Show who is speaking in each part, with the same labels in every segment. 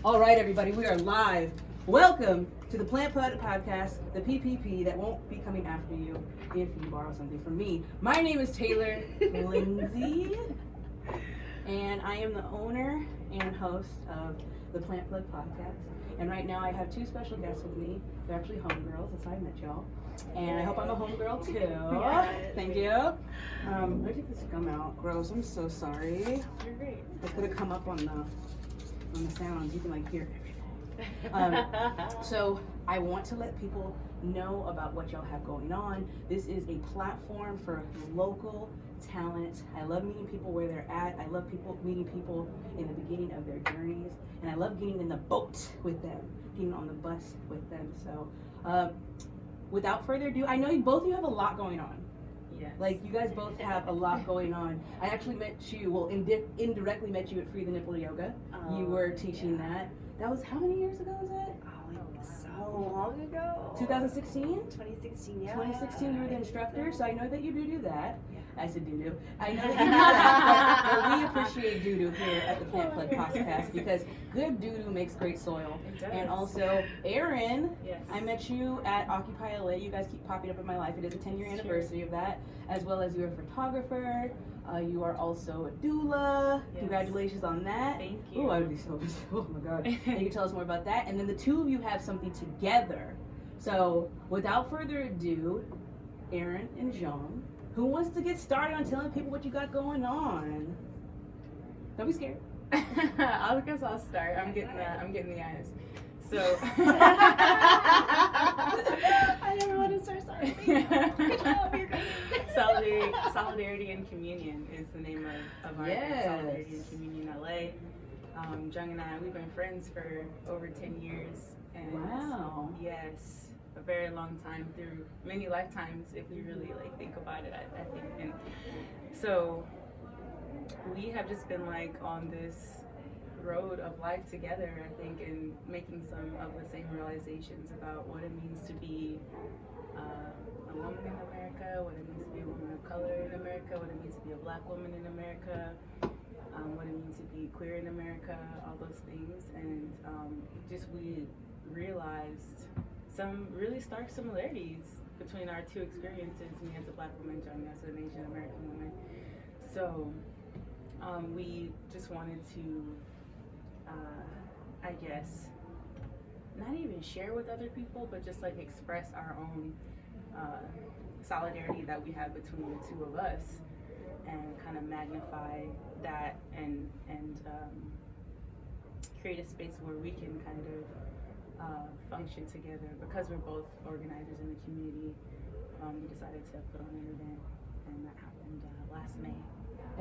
Speaker 1: All right, everybody, we are live. Welcome to the PlantPlug podcast, the PPP that won't be coming after you if you borrow something from me. My name is Taylor Lindsay, and I am the owner and host of the PlantPlug podcast. And right now I have two special guests with me. They're actually homegirls. That's how I met y'all. And I hope I'm a homegirl too. Yes. Thank you. Let me take this gum out. Gross. I'm so sorry.
Speaker 2: You're great.
Speaker 1: I could have come up on the sounds. You can like hear everything. So I want to let people know about what y'all have going on. This is a platform for local talent. I love meeting people where they're at. I love meeting people in the beginning of their journeys, and I love getting in the boat with them, getting on the bus with them. So without further ado, I know both of you have a lot going on.
Speaker 2: Yes.
Speaker 1: Like, you guys both have a lot going on. I actually met you, well, indirectly met you at Free the Nipple Yoga. You were teaching that. That was, how many years ago was that?
Speaker 3: So long ago.
Speaker 1: 2016?
Speaker 3: 2016, yeah.
Speaker 1: 2016, you were the instructor, so I know that you do that.
Speaker 3: Yeah.
Speaker 1: I said doo-doo. I know that you do that, but we appreciate doo-doo here at the PlantPlug podcast because good doo-doo makes great soil.
Speaker 2: It does.
Speaker 1: And also, Erin,
Speaker 2: Yes.
Speaker 1: I met you at Occupy LA. You guys keep popping up in my life. It is a 10-year anniversary of that, as well as you're a photographer. You are also a doula.
Speaker 2: Yes.
Speaker 1: Congratulations on that.
Speaker 2: Thank you.
Speaker 1: Oh, I would be so, oh my God. And you can tell us more about that. And then the two of you have something together. So without further ado, Erin and Jeong, who wants to get started on telling people what you got going on? Don't be scared.
Speaker 2: I guess I'll start. I'm getting the eyes. So
Speaker 3: I never want to start sorry. Good job, you're great.
Speaker 2: Solidarity and Communion is the name of our
Speaker 1: Yes.
Speaker 2: Solidarity and Communion LA. Jeong and I, we've been friends for over 10 years. And
Speaker 1: Wow.
Speaker 2: Yes, a very long time, through many lifetimes if we really think about it, I think. And so we have just been on this road of life together, I think, and making some of the same realizations about what it means to be a woman in America, what it means to be a woman of color in America, what it means to be a black woman in America, what it means to be queer in America, all those things. And we realized some really stark similarities between our two experiences, me as a black woman, Jeong as an Asian American woman. So we just wanted to I guess, not even share with other people, but just express our own solidarity that we have between the two of us, and kind of magnify that and create a space where we can kind of function together. Because we're both organizers in the community, we decided to put on an event, and that happened last May.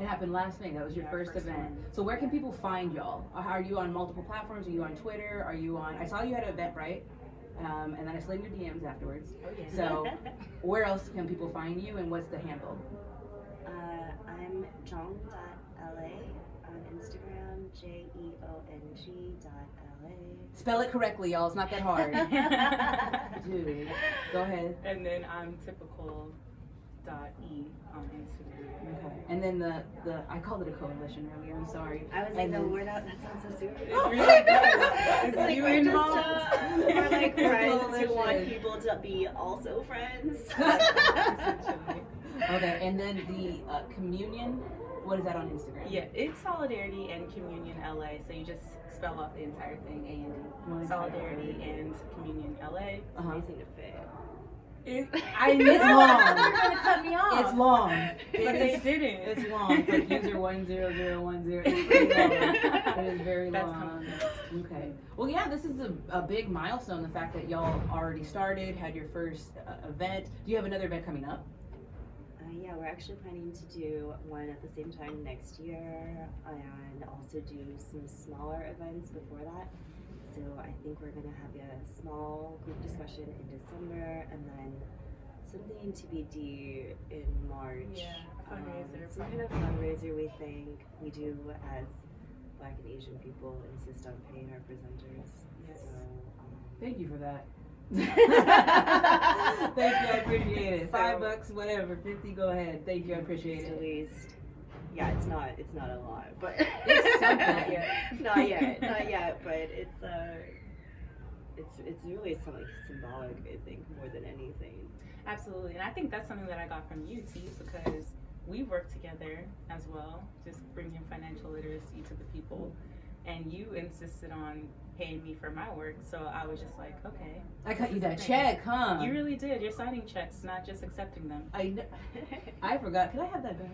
Speaker 1: It happened last May. That was your first event.
Speaker 2: one.
Speaker 1: So where can people find y'all? Are you on multiple platforms? Are you on Twitter? Are you on? I saw you had an event, right? And then I slid in your DMs afterwards.
Speaker 2: Oh yeah.
Speaker 1: So where else can people find you, and what's the handle?
Speaker 3: I'm Jeong.la on Instagram, JEONG.la.
Speaker 1: Spell it correctly, y'all. It's not that hard. Dude, go ahead.
Speaker 2: And then I'm typical.e on Instagram.
Speaker 1: Okay. And then the I called it a coalition earlier. I'm sorry.
Speaker 3: I was
Speaker 1: And
Speaker 3: no,
Speaker 1: then-
Speaker 3: we're not, that sounds so serious.
Speaker 2: It really does.
Speaker 3: It's like
Speaker 2: You
Speaker 3: we're
Speaker 2: involved.
Speaker 3: we're friends who
Speaker 1: Coalition.
Speaker 3: want people to be also friends.
Speaker 2: Essentially.
Speaker 1: Okay. And then the communion. What is that on Instagram?
Speaker 2: Yeah, it's Solidarity and Communion LA. So you just spell out the entire thing,
Speaker 1: One entire
Speaker 2: Solidarity and Communion LA.
Speaker 1: Uh-huh.
Speaker 3: Amazing to fit.
Speaker 1: It's
Speaker 2: They're
Speaker 1: long.
Speaker 2: gonna cut me off.
Speaker 1: It's long.
Speaker 2: But they didn't.
Speaker 1: It's long. It's like user 10010. It's pretty long. It is very
Speaker 2: That's
Speaker 1: long.
Speaker 2: coming.
Speaker 1: Okay. Well, yeah, this is a big milestone. The fact that y'all already started, had your first event. Do you have another event coming up?
Speaker 3: Yeah, we're actually planning to do one at the same time next year, and also do some smaller events before that. So I think we're gonna have a small group discussion in December, and then something TBD in March.
Speaker 2: Yeah, fundraiser.
Speaker 3: Some kind of fundraiser we think we do as Black and Asian people insist on paying our presenters.
Speaker 2: Yes.
Speaker 3: So,
Speaker 1: Thank you for that. Thank you, I appreciate it. $5, whatever, 50, go ahead. Thank you, I appreciate
Speaker 3: at
Speaker 1: it.
Speaker 3: least, yeah, it's not a lot, but
Speaker 1: It's something.
Speaker 3: not yet, but it's really something symbolic, I think, more than anything.
Speaker 2: Absolutely, and I think that's something that I got from you, T, because we work together as well, just bringing financial literacy to the people. And you insisted on paying me for my work, so I was just like, okay.
Speaker 1: I cut you that check, huh?
Speaker 2: You really did. You're signing checks, not just accepting them.
Speaker 1: I forgot. Can I have that back?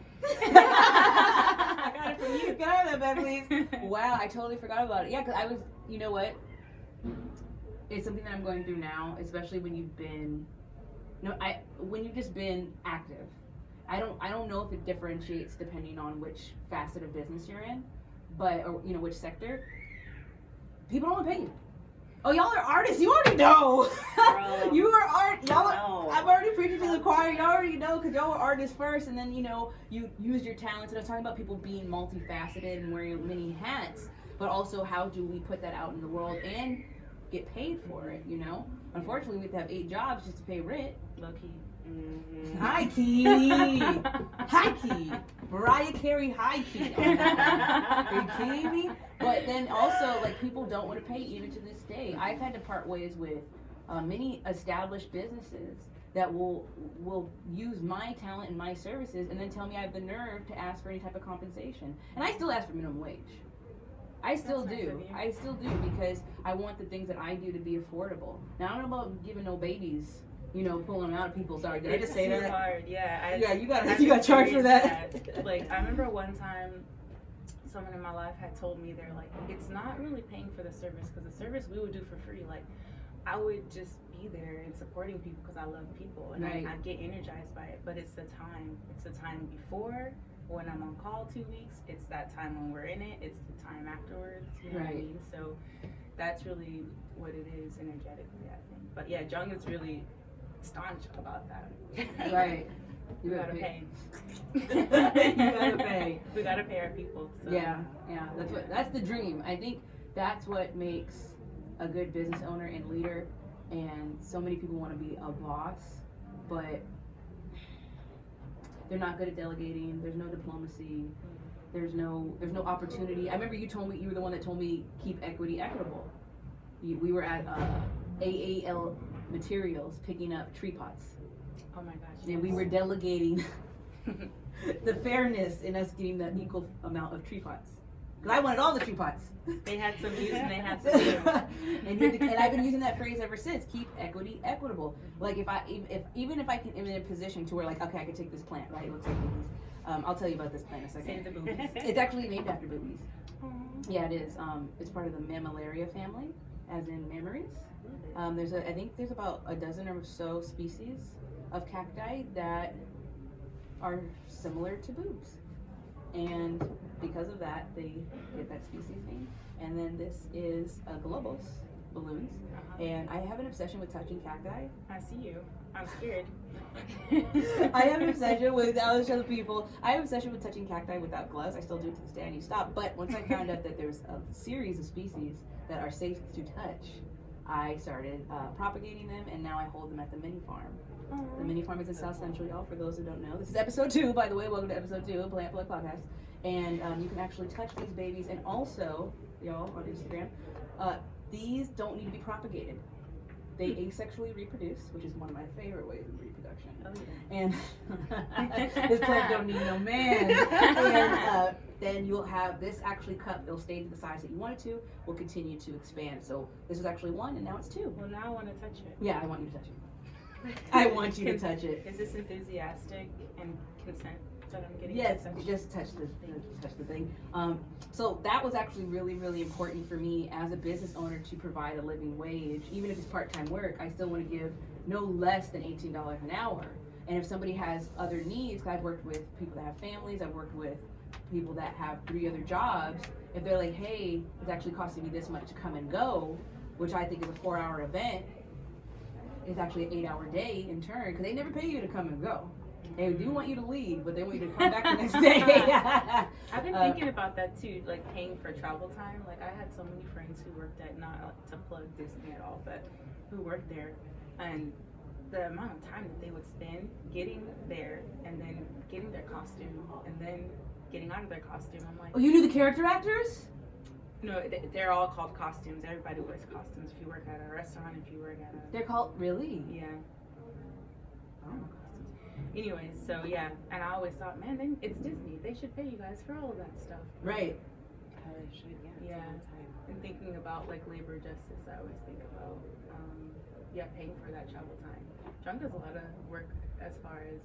Speaker 2: I got it from you.
Speaker 1: Can I have that back, please? Wow, I totally forgot about it. Yeah, because I was, you know what? It's something that I'm going through now, especially when you've been, when you've just been active. I don't know if it differentiates depending on which facet of business you're in, but, or, which sector. People don't want to pay you. Oh, y'all are artists. You already know. You are art. Y'all. I'm already preaching to the choir. You already know because y'all are artists first, and then you use your talents. And I'm talking about people being multifaceted and wearing many hats, but also how do we put that out in the world and get paid for it? Unfortunately, we have to have 8 jobs just to pay rent.
Speaker 2: Low key.
Speaker 3: Mm-hmm.
Speaker 1: High key. High key. Mariah Carey high key. Are you kidding me? But then also, people don't want to pay even to this day. I've had to part ways with many established businesses that will use my talent and my services and then tell me I have the nerve to ask for any type of compensation. And I still ask for minimum wage. I still do. I still do because I want the things that I do to be affordable. Now, I don't know about giving no babies, pulling them out of people. Sorry, did I just say that?
Speaker 2: It's too hard, yeah.
Speaker 1: You got charged for that.
Speaker 2: I remember one time someone in my life had told me, they're like, it's not really paying for the service because the service we would do for free. I would just be there and supporting people because I love people and
Speaker 1: right.
Speaker 2: I get energized by it. But it's the time. It's the time before. When I'm on call 2 weeks, it's that time when we're in it, it's the time afterwards, you know what I mean? So that's really what it is energetically, I think. But yeah, Jeong is really staunch about that.
Speaker 1: Right.
Speaker 2: You gotta pay.
Speaker 1: You gotta pay.
Speaker 2: We gotta pay our people. So.
Speaker 1: Yeah. That's the dream. I think that's what makes a good business owner and leader, and so many people want to be a boss, but they're not good at delegating. There's no diplomacy. There's no opportunity. I remember you were the one that told me keep equity equitable. We were at AAL Materials picking up tree pots.
Speaker 2: Oh my gosh.
Speaker 1: And we were delegating the fairness in us getting the equal amount of tree pots. Because I wanted all the tree pots.
Speaker 2: They had some use and they had some use.
Speaker 1: and I've been using that phrase ever since. Keep equity equitable. If I can, am in a position to where okay, I can take this plant, right? It looks like boobies. I'll tell you about this plant in a second.
Speaker 2: Save the boobies.
Speaker 1: It's actually named after boobies.
Speaker 2: Aww.
Speaker 1: Yeah, it is. It's part of the Mammillaria family, as in mammaries. I think there's about a dozen or so species of cacti that are similar to boobs. And because of that, they get that species name. And then this is globos, balloons. And I have an obsession with touching cacti.
Speaker 2: I see you. I'm scared.
Speaker 1: I have an obsession with, I'll show the people, I have an obsession with touching cacti without gloves. I still do it to this day. I need to stop. But once I found out that there's a series of species that are safe to touch, I started propagating them, and now I hold them at the mini farm.
Speaker 2: Aww.
Speaker 1: The mini farm is in South Central, y'all, for those who don't know. This is episode 2, by the way. Welcome to episode 2 of PlantPlug podcast. And you can actually touch these babies. And also, y'all, on Instagram, these don't need to be propagated. They asexually reproduce, which is one of my favorite ways of reproduction.
Speaker 2: Oh, yeah.
Speaker 1: And this plant don't need no man. And then you'll have this actually cup. It'll stay to the size that you want it to. Will continue to expand. So this was actually 1, and now it's 2.
Speaker 2: Well, now I want to touch it.
Speaker 1: Yeah, I want you to touch it. I want you to touch it.
Speaker 2: Is this enthusiastic and consent that I'm getting?
Speaker 1: Yes, just touch the thing. So that was actually really, really important for me as a business owner to provide a living wage. Even if it's part-time work, I still want to give no less than $18 an hour. And if somebody has other needs, because I've worked with people that have families, I've worked with people that have 3 other jobs. If they're like, hey, it's actually costing me this much to come and go, which I think is a 4-hour event, it's actually an 8-hour day in turn, because they never pay you to come and go. They do want you to leave, but they want you to come back the next day.
Speaker 2: I've been thinking about that too, paying for travel time. I had so many friends who worked at, not to plug Disney at all, but who worked there, and the amount of time that they would spend getting there and then getting their costume and then getting out of their costume. I'm like,
Speaker 1: oh, you knew the character actors?
Speaker 2: No, they're all called costumes. Everybody wears costumes. If you work at a restaurant, if you work at a...
Speaker 1: They're called, really?
Speaker 2: Yeah.
Speaker 1: Oh.
Speaker 2: Costumes. Anyways, so yeah, and I always thought, man, it's Disney. They should pay you guys for all of that stuff.
Speaker 1: Right.
Speaker 3: Oh, they should, yeah. It's
Speaker 2: Yeah.
Speaker 3: a long time.
Speaker 2: And thinking about like labor justice, I always think about, paying for that travel time. Jeong does a lot of work as far as,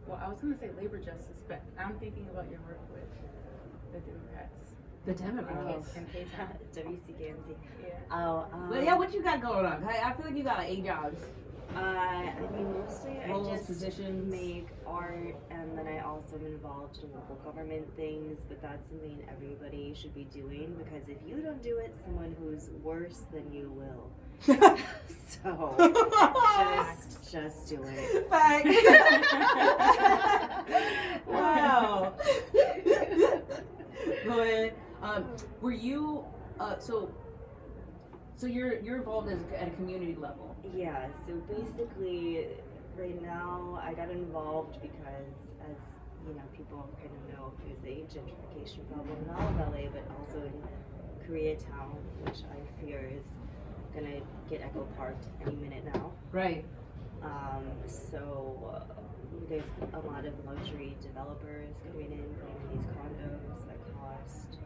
Speaker 2: well, I was gonna say labor justice, but I'm thinking about your work with the Democrats.
Speaker 1: The Democrats.
Speaker 2: In K-Town.
Speaker 3: WCKNC.
Speaker 2: Yeah.
Speaker 3: Oh,
Speaker 1: Well, yeah, what you got going on? I feel like you got like 8 jobs.
Speaker 3: I mean, mostly
Speaker 1: Roles,
Speaker 3: I just
Speaker 1: positions.
Speaker 3: make art, and then I also am involved in local government things, but that's something everybody should be doing, because if you don't do it, someone who's worse than you will. So, just do it.
Speaker 1: Facts. Wow. Go ahead. Were you, so you're involved at a community level?
Speaker 3: Yeah, so basically, right now, I got involved because, as you know, people kind of know, there's a gentrification problem in all of LA, but also in Koreatown, which I fear is gonna get echo parked any minute now.
Speaker 1: Right.
Speaker 3: So there's a lot of luxury developers coming in, putting in these condos that cost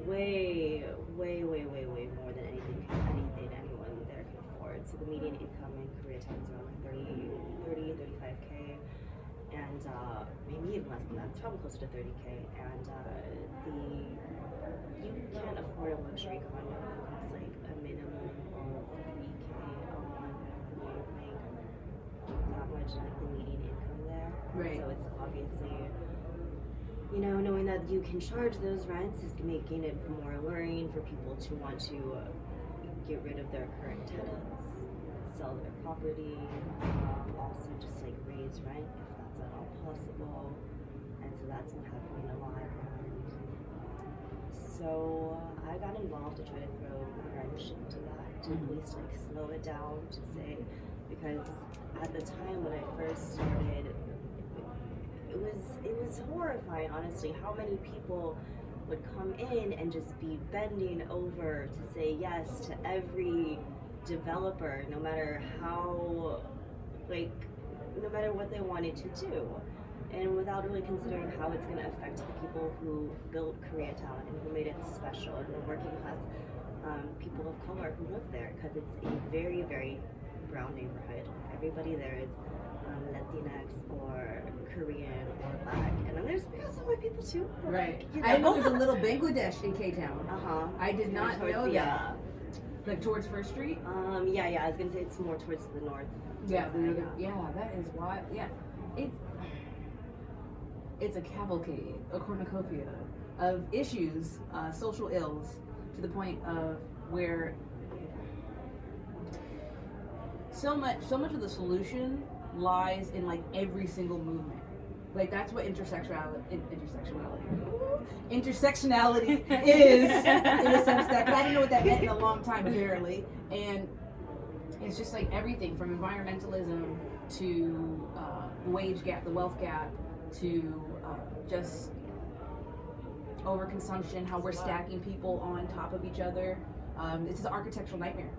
Speaker 3: way more than anything anyone there can afford. So the median income in Koreatown is around 35K, and maybe even less than that. It's probably closer to 30K. And you can't afford a luxury condo that costs like a minimum of 3K a month. You don't make that much like the median income there.
Speaker 1: Right.
Speaker 3: So it's obviously, you know, knowing that you can charge those rents is making it more alluring for people to want to get rid of their current tenants, sell their property, also just like raise rent if that's at all possible. And so that's been happening a lot. So I got involved to try to throw a wrench into that, to at least like slow it down, to say, because at the time when I first started, it was horrifying, honestly, how many people would come in and just be bending over to say yes to every developer, no matter how, like, no matter what they wanted to do, and without really considering how it's going to affect the people who built Koreatown and who made it special, and the working class people of color who live there, because it's a very, very brown neighborhood. Everybody there is Latinx or Korean or Black, and then there's some white people too.
Speaker 1: Right.
Speaker 3: You
Speaker 1: I know there's a little Bangladesh in K-Town. I did not know that. Like towards First Street?
Speaker 3: Yeah. I was gonna say it's more towards the north.
Speaker 1: Yeah, that is why. Yeah, it's a cavalcade, a cornucopia of issues, social ills, to the point of where so much of the solution lies in like every single movement. Like that's what intersectionality is, in a sense that I didn't know what that meant in a long time apparently, and it's just like everything from environmentalism to the wage gap, the wealth gap, to just overconsumption, how we're stacking people on top of each other. It's an architectural nightmare.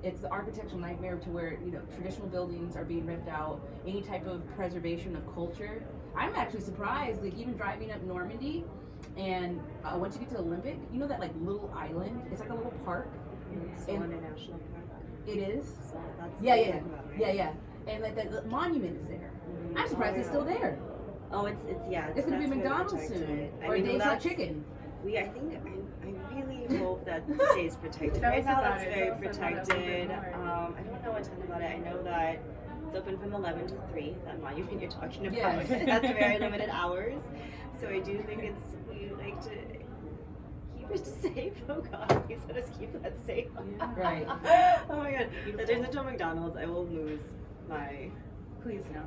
Speaker 1: It's the architectural nightmare to where, you know, traditional buildings are being ripped out, any type of preservation of culture. I'm actually surprised, like even driving up Normandy, and once you get to the Olympic, you know that like little island? It's like a little park.
Speaker 3: Solana National Park.
Speaker 1: It is?
Speaker 3: So that's
Speaker 1: Yeah. And like the monument is there. I'm surprised it's still there.
Speaker 3: Oh, it's
Speaker 1: It's gonna be McDonald's soon, or Dave's Hot Chicken.
Speaker 3: I really hope that stays protected. Right now, that's very protected. I don't know a ton about it. I know that it's open from 11 to 3. That monument you're talking about.
Speaker 1: Yeah.
Speaker 3: That's very limited hours. So I do think we like to keep it safe. Oh God, please let us keep that safe.
Speaker 1: Right.
Speaker 3: Oh my God. If it turns into a McDonald's, I will lose my.
Speaker 2: Please no.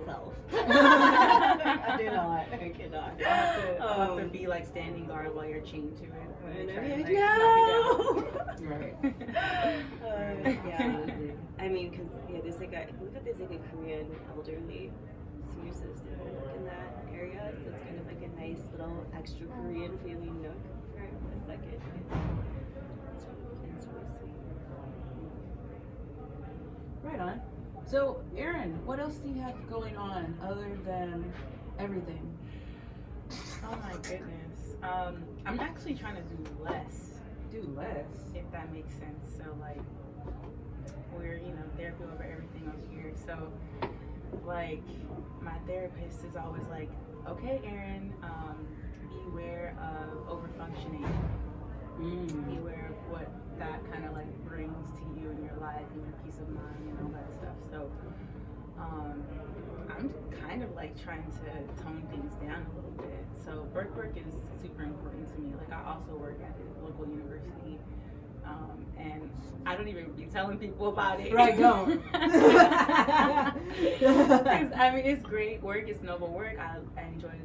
Speaker 3: Self. I do not. I cannot.
Speaker 2: I'll have to be like standing guard while you're chained to it.
Speaker 3: And
Speaker 2: Try
Speaker 3: I'd
Speaker 2: to,
Speaker 3: be like,
Speaker 2: knock
Speaker 3: no.
Speaker 1: Right.
Speaker 3: Yeah. I mean, because there's like a Korean elderly uses that work in that area, so it's kind of like a nice little extra Korean feeling nook for a second. It's really sweet.
Speaker 1: Right on. So, Erin, what else do you have going on other than everything?
Speaker 2: Oh my goodness. I'm actually trying to do less.
Speaker 1: Do less.
Speaker 2: If that makes sense. So like we're, therapy over everything over here. So like my therapist is always like, okay, Erin, beware of overfunctioning. Beware of what that kind of like brings to you in your life and your peace of mind and all that stuff. So I'm kind of like trying to tone things down a little bit. So birth work is super important to me. Like I also work at a local university, and I don't even be telling people about it.
Speaker 1: Right, don't.
Speaker 2: I mean, it's great work. It's noble work. I enjoy,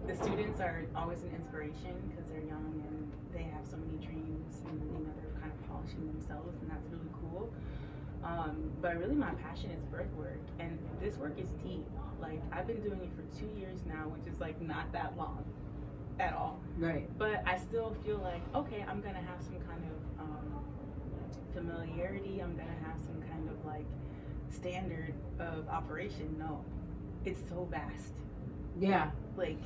Speaker 2: the students are always an inspiration because they're young and they have so many dreams and, they're kind of polishing themselves, and that's really cool. But really my passion is birth work, and this work is deep. Like I've been doing it for 2 years now, which is like not that long at all.
Speaker 1: Right.
Speaker 2: But I still feel like, okay, I'm gonna have some kind of familiarity. I'm gonna have some kind of like standard of operation. No, it's so vast.
Speaker 1: Yeah.
Speaker 2: Like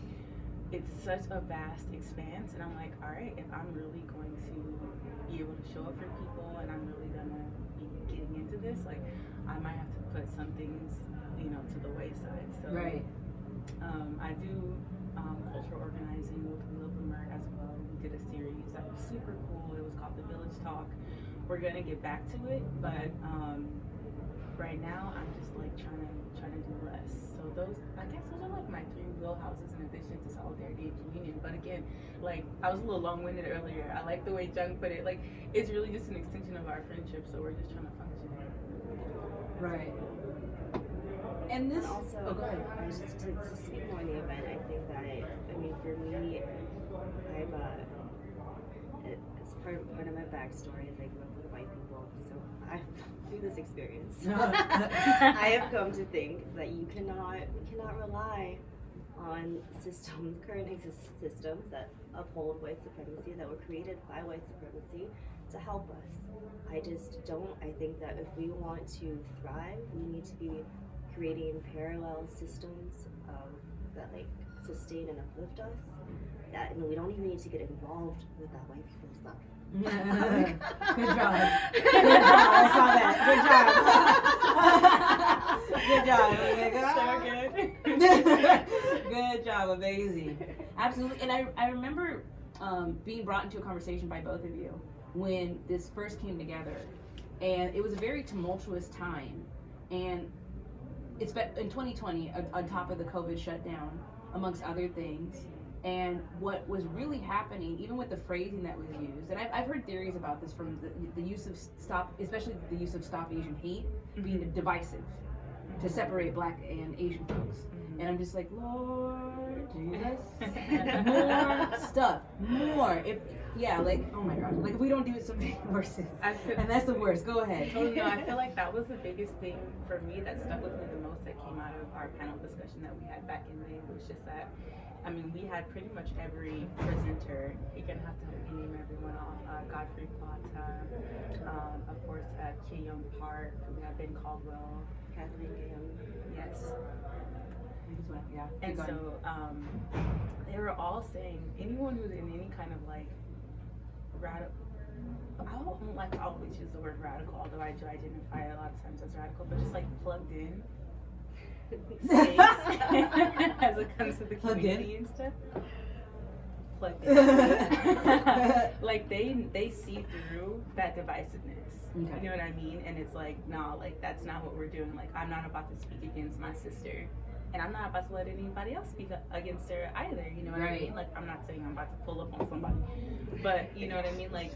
Speaker 2: it's such a vast expanse, and I'm like, all right, if I'm really going to be able to show up for people, and I'm really gonna be getting into this, like I might have to put some things, to the wayside. So
Speaker 1: right.
Speaker 2: I do cultural organizing with Nimble as well. We did a series that was super cool. It was called The Village Talk. We're gonna get back to it, but right now I'm just like trying to do less. So those are like my 3 wheelhouses in addition to solidarity and communion. But again, like I was a little long-winded earlier. I like the way Jeong put it. Like it's really just an extension of our friendship. So we're just trying to function.
Speaker 1: Right. And this
Speaker 3: also,
Speaker 1: go ahead.
Speaker 3: Just to speak more on the event, I think that for me, it's part of my backstory is I grew up with white people, so I through this experience, I have come to think that we cannot rely on current systems that uphold white supremacy, that were created by white supremacy to help us. I just don't. I think that if we want to thrive, we need to be creating parallel systems that like sustain and uplift us. That we don't even need to get involved with that white people stuff.
Speaker 1: Good job. I saw that. Good job. So good. Good job. Amazing. Absolutely. And I remember being brought into a conversation by both of you when this first came together, and it was a very tumultuous time, and it's been in 2020 on top of the COVID shutdown, amongst other things. And what was really happening, even with the phrasing that was used, and I've heard theories about this from the use of especially the use of Stop Asian Hate being divisive to separate Black and Asian folks. And I'm just like, Lord Jesus, more stuff, more. Oh my gosh, like if we don't do it, something worse. And that's the worst. Go ahead.
Speaker 2: Totally. I feel like that was the biggest thing for me that stuck with me the most that came out of our panel discussion that we had back in May. It was just that, we had pretty much every presenter. You're gonna have to help me name everyone off. Godfrey Plata, of course, Jeong Park. We have Ben Caldwell,
Speaker 3: Kathleen Graham.
Speaker 2: Yes.
Speaker 1: Yeah.
Speaker 2: And so they were all saying anyone who's in any kind of like radical. I don't like to always use the word radical, although I do identify a lot of times as radical, but just like plugged in. Space as it comes to the community and stuff. Plugged in. Like they see through that divisiveness. Okay. You know what I mean? And it's like, no, like that's not what we're doing. Like I'm not about to speak against my sister. And I'm not about to let anybody else speak against her either, you know what I mean? Like, I'm not saying I'm about to pull up on somebody, but you know what I mean? Like,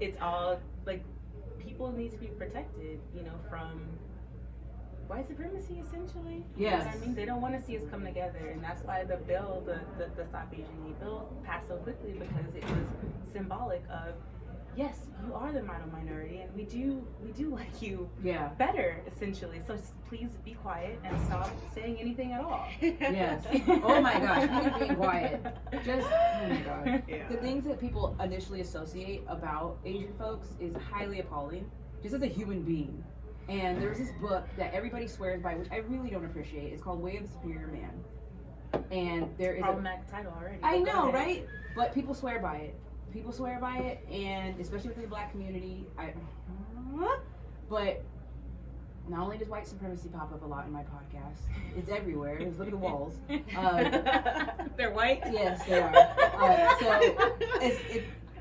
Speaker 2: it's all, like, people need to be protected, from white supremacy, essentially.
Speaker 1: Yes.
Speaker 2: You know what I mean? They don't want to see us come together, and that's why the bill, the Stop Asian Hate bill, passed so quickly, because it was symbolic of, yes, you are the minority, and we do like you
Speaker 1: Yeah.
Speaker 2: better, essentially. So please be quiet and stop saying anything at all.
Speaker 1: Yes. Oh my gosh, even being quiet. Just, oh my god.
Speaker 3: Yeah.
Speaker 1: The things that people initially associate about Asian folks is highly appalling, just as a human being. And there's this book that everybody swears by, which I really don't appreciate. It's called Way of the Superior Man. And there is
Speaker 2: Problematic title already.
Speaker 1: I
Speaker 2: but go
Speaker 1: know,
Speaker 2: ahead.
Speaker 1: right? But people swear by it. People swear by it, and especially within the black community. But not only does white supremacy pop up a lot in my podcast, it's everywhere. Just look at the walls.
Speaker 2: They're white.
Speaker 1: Yes, they are.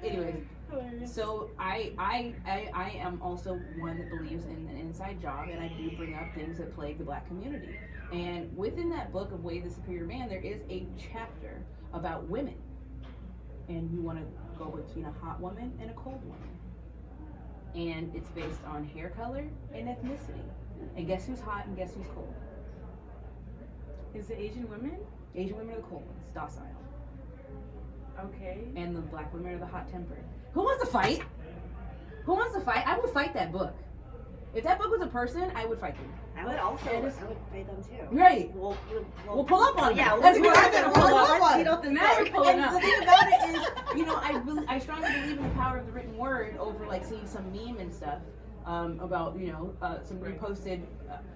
Speaker 1: Anyways.
Speaker 2: Hilarious.
Speaker 1: So I am also one that believes in an inside job, and I do bring up things that plague the black community. And within that book of Way of the Superior Man, there is a chapter about women. And you want to go between a hot woman and a cold woman. And it's based on hair color and ethnicity. And guess who's hot and guess who's cold?
Speaker 2: Is it Asian women?
Speaker 1: Asian women are the cold ones, docile.
Speaker 2: Okay.
Speaker 1: And the black women are the hot tempered. Who wants to fight? Who wants to fight? I would fight that book. If that book was a person, I would fight them.
Speaker 3: I would also.
Speaker 1: It is-
Speaker 3: I would pay them too.
Speaker 1: Right.
Speaker 3: We'll
Speaker 1: pull up on
Speaker 3: Yeah,
Speaker 1: them.
Speaker 3: let's
Speaker 1: That's what I said,
Speaker 3: We'll
Speaker 1: pull up on
Speaker 3: speed
Speaker 1: them.
Speaker 3: up the
Speaker 2: Now we're
Speaker 3: story.
Speaker 2: pulling
Speaker 1: And
Speaker 2: up.
Speaker 1: the thing about it is, I strongly believe in the power of the written word over like seeing some meme and stuff about some reposted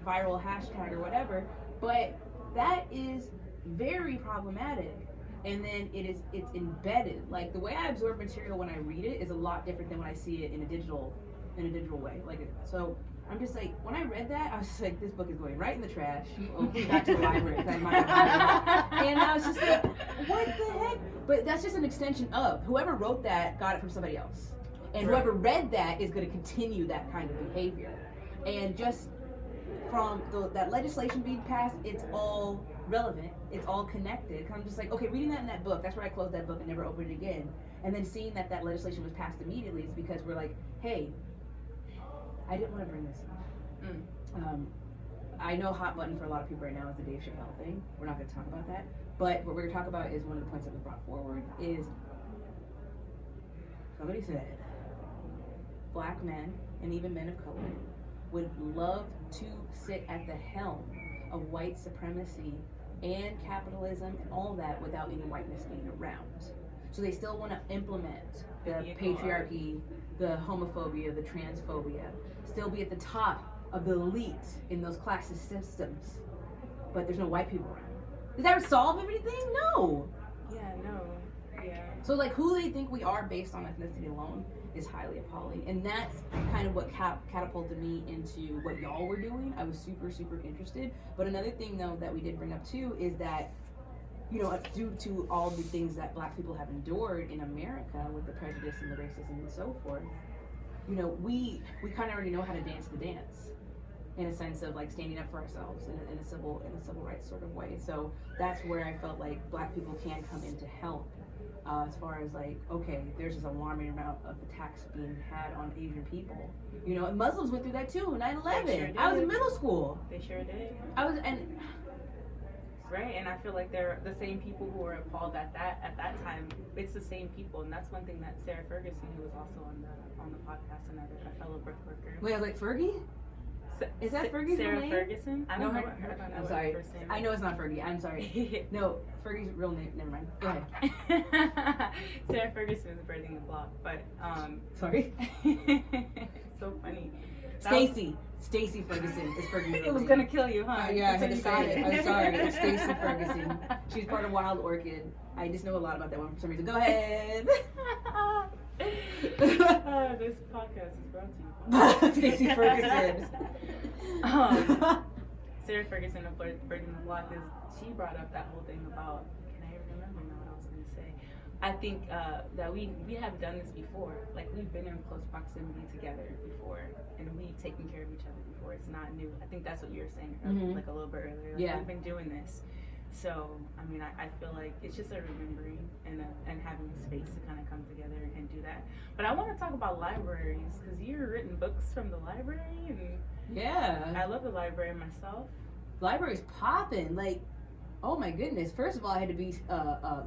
Speaker 1: viral hashtag or whatever. But that is very problematic. And then it's embedded. Like the way I absorb material when I read it is a lot different than when I see it in a digital way. So I'm just like, when I read that, I was just like, this book is going right in the trash. Back to the library. 'Cause I might have had it. And I was just like, what the heck? But that's just an extension of whoever wrote that got it from somebody else. And
Speaker 2: Right.
Speaker 1: whoever read that is going to continue that kind of behavior. And just from that legislation being passed, it's all relevant. It's all connected. I'm just like, okay, reading that in that book, that's where I closed that book and never opened it again. And then seeing that legislation was passed immediately is because we're like, hey, I didn't want to bring this up. I know hot button for a lot of people right now is the Dave Chappelle thing. We're not going to talk about that. But what we're going to talk about is one of the points that was brought forward is somebody said black men and even men of color would love to sit at the helm of white supremacy and capitalism and all that without any whiteness being around. So they still want to implement the patriarchy, the homophobia, the transphobia, still be at the top of the elite in those classist systems, but there's no white people around. Does that solve everything? No.
Speaker 2: Yeah, no. Yeah.
Speaker 1: So like who they think we are based on ethnicity alone is highly appalling. And that's kind of what catapulted me into what y'all were doing. I was super, super interested. But another thing though that we did bring up too is that, due to all the things that black people have endured in America with the prejudice and the racism and so forth, we kind of already know how to dance the dance in a sense of like standing up for ourselves in a civil rights sort of way. So that's where I felt like black people can come in to help. As far as like, okay, there's this alarming amount of attacks being had on Asian people. And Muslims went through that too, 9/11.
Speaker 2: They sure did.
Speaker 1: I was in middle school.
Speaker 2: They sure did. Right, and I feel like they're the same people who were appalled at that time. It's the same people, and that's one thing that Sarah Ferguson, who was also on the podcast, another a fellow brick worker.
Speaker 1: Wait, I was like, Fergie? Is that Fergie's
Speaker 2: Sarah
Speaker 1: name?
Speaker 2: Ferguson? I don't know
Speaker 1: her.
Speaker 2: what her.
Speaker 1: I'm sorry. I know it's not Fergie. I'm sorry. No, Fergie's real name. Never mind. Go ahead.
Speaker 2: Sarah Ferguson is birthing the block, but
Speaker 1: Sorry.
Speaker 2: so funny.
Speaker 1: Stacy Ferguson is Fergie's real
Speaker 2: It was
Speaker 1: name.
Speaker 2: gonna kill you, huh?
Speaker 1: Yeah, I had to
Speaker 2: Until you
Speaker 1: say it.
Speaker 2: got
Speaker 1: I'm sorry. It's Stacy Ferguson. She's part of Wild Orchid. I just know a lot about that one for some reason. Go ahead.
Speaker 2: This podcast is brought to you.
Speaker 1: Stacy Ferguson.
Speaker 2: Sarah Ferguson of Birthing the Block she brought up that whole thing about, can I even remember now what I was going to say? I think that we have done this before. Like we've been in close proximity together before, and we've taken care of each other before. It's not new. I think that's what you were saying like a little bit earlier. Like,
Speaker 1: Yeah.
Speaker 2: We've been doing this. So, I mean, I feel like it's just a remembering and having a space to kind of come together and do that. But I want to talk about libraries, because you've written books from the library, and
Speaker 1: Yeah.
Speaker 2: I love the library myself.
Speaker 1: Library's popping. Like, Oh my goodness! First of all, I had to be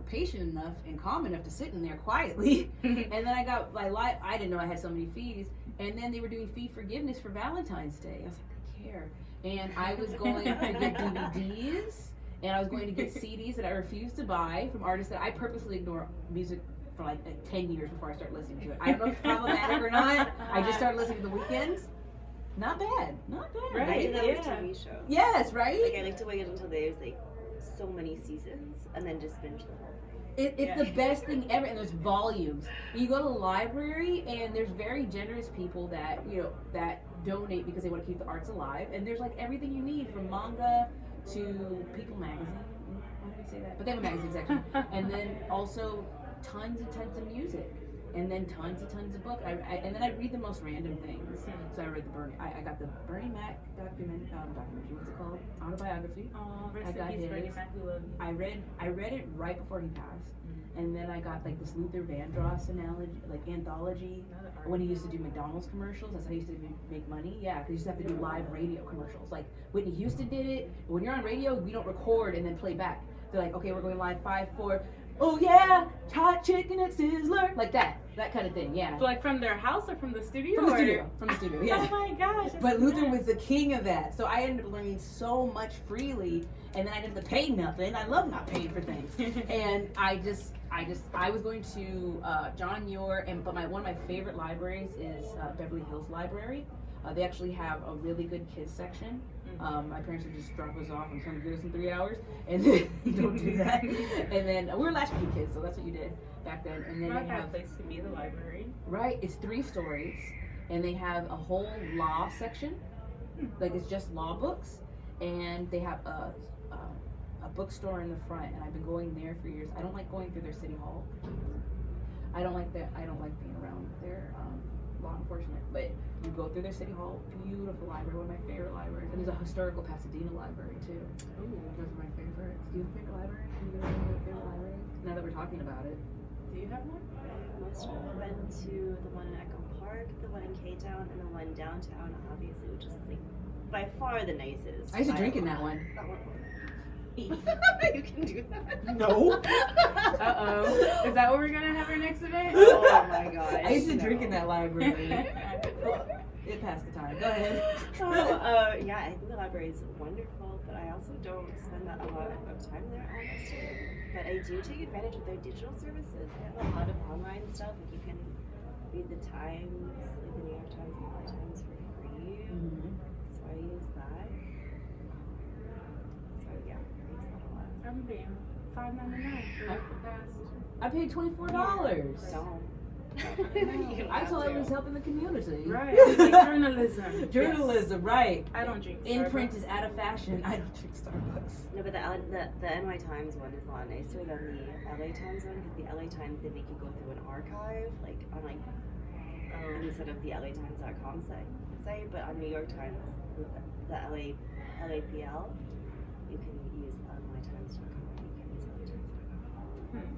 Speaker 1: patient enough and calm enough to sit in there quietly, and then I got my live. I didn't know I had so many fees, and then they were doing fee forgiveness for Valentine's Day. I was like, I care, and I was going to get DVDs, and I was going to get CDs that I refused to buy from artists that I purposely ignore music for like 10 years before I start listening to it. I don't know if it's problematic or not. I just started listening to the weekends. Not bad.
Speaker 2: Right.
Speaker 3: I do that with
Speaker 2: Yeah.
Speaker 3: TV shows.
Speaker 1: Yes, right?
Speaker 3: Like I like to wait until there's like so many seasons and then just binge the whole thing.
Speaker 1: It's the best thing ever, and there's volumes. You go to the library, and there's very generous people that that donate because they want to keep the arts alive. And there's like everything you need, from manga to People magazine. Why did I say that? But they have a magazine section, and then also tons and tons of music, and then tons of books. And then I read the most random things. So I read I got the Bernie Mac documentary. What's it called? Autobiography.
Speaker 2: Oh,
Speaker 1: I got his.
Speaker 2: Bernie Mac, we love you.
Speaker 1: I read it right before he passed, and then I got like this Luther Vandross anthology when he used to do McDonald's commercials. That's how he used to make money. Yeah, because he used to have to do live radio commercials. Like Whitney Houston did it. When you're on radio, we don't record and then play back. They're like, okay, we're going live 5, 4. Oh yeah, hot chicken at Sizzler, like that kind of thing. Yeah.
Speaker 2: So like from their house or from the studio?
Speaker 1: From the studio, yeah.
Speaker 2: Oh my gosh.
Speaker 1: But Luther was the king of that. So I ended up learning so much freely, and then I didn't have to pay nothing. I love not paying for things. And I was going to John Muir, but one of my favorite libraries is Beverly Hills Library. They actually have a really good kids section. My parents would just drop us off and come get us in 3 hours, and then don't do that. And then we were latchkey kids, so that's what you did back then. And then they have
Speaker 2: a place to be, the library.
Speaker 1: Right, it's 3 stories, and they have a whole law section, like it's just law books, and they have a bookstore in the front. And I've been going there for years. I don't like going through their city hall. I don't like being around their law enforcement, but you go through their city hall. Beautiful library, one of my favorite libraries. And there's a historical Pasadena library too. Ooh, those are my favorites. Do you have a favorite library? Can you have a favorite library? Now that we're talking about it.
Speaker 2: Do you have one?
Speaker 3: Most of them went to the one in Echo Park, the one in K-Town, and the one downtown, obviously, which is like by far the nicest.
Speaker 1: I used to drink in that one.
Speaker 3: That one. You can do that.
Speaker 1: No.
Speaker 2: Uh-oh. Is that what we're gonna have our next event?
Speaker 3: Oh my gosh.
Speaker 1: I used to drink in that library. It passed the time. Go ahead.
Speaker 3: Yeah, I think the library is wonderful, but I also don't spend a lot of time there, honestly. But I do take advantage of their digital services. They have a lot of online stuff. Like you can read the Times, like the New York Times and the Times for free. So I use that. So yeah, I use that a lot.
Speaker 2: I'm paying $5.99 for the past.
Speaker 1: I paid $24.
Speaker 3: Don't.
Speaker 1: I told I was helping the community.
Speaker 2: Right. Journalism.
Speaker 1: Journalism, right.
Speaker 2: I don't drink
Speaker 1: In
Speaker 2: Starbucks.
Speaker 1: print is out of fashion. I don't drink Starbucks.
Speaker 3: No, but the NY Times one is a lot nicer than the LA Times one, because the LA Times, they make you go through an archive, like on instead of the LATimes.com site, but on New York Times, with the LAPL, you can use NYTimes.com. You can use LATimes.com.
Speaker 1: Nice.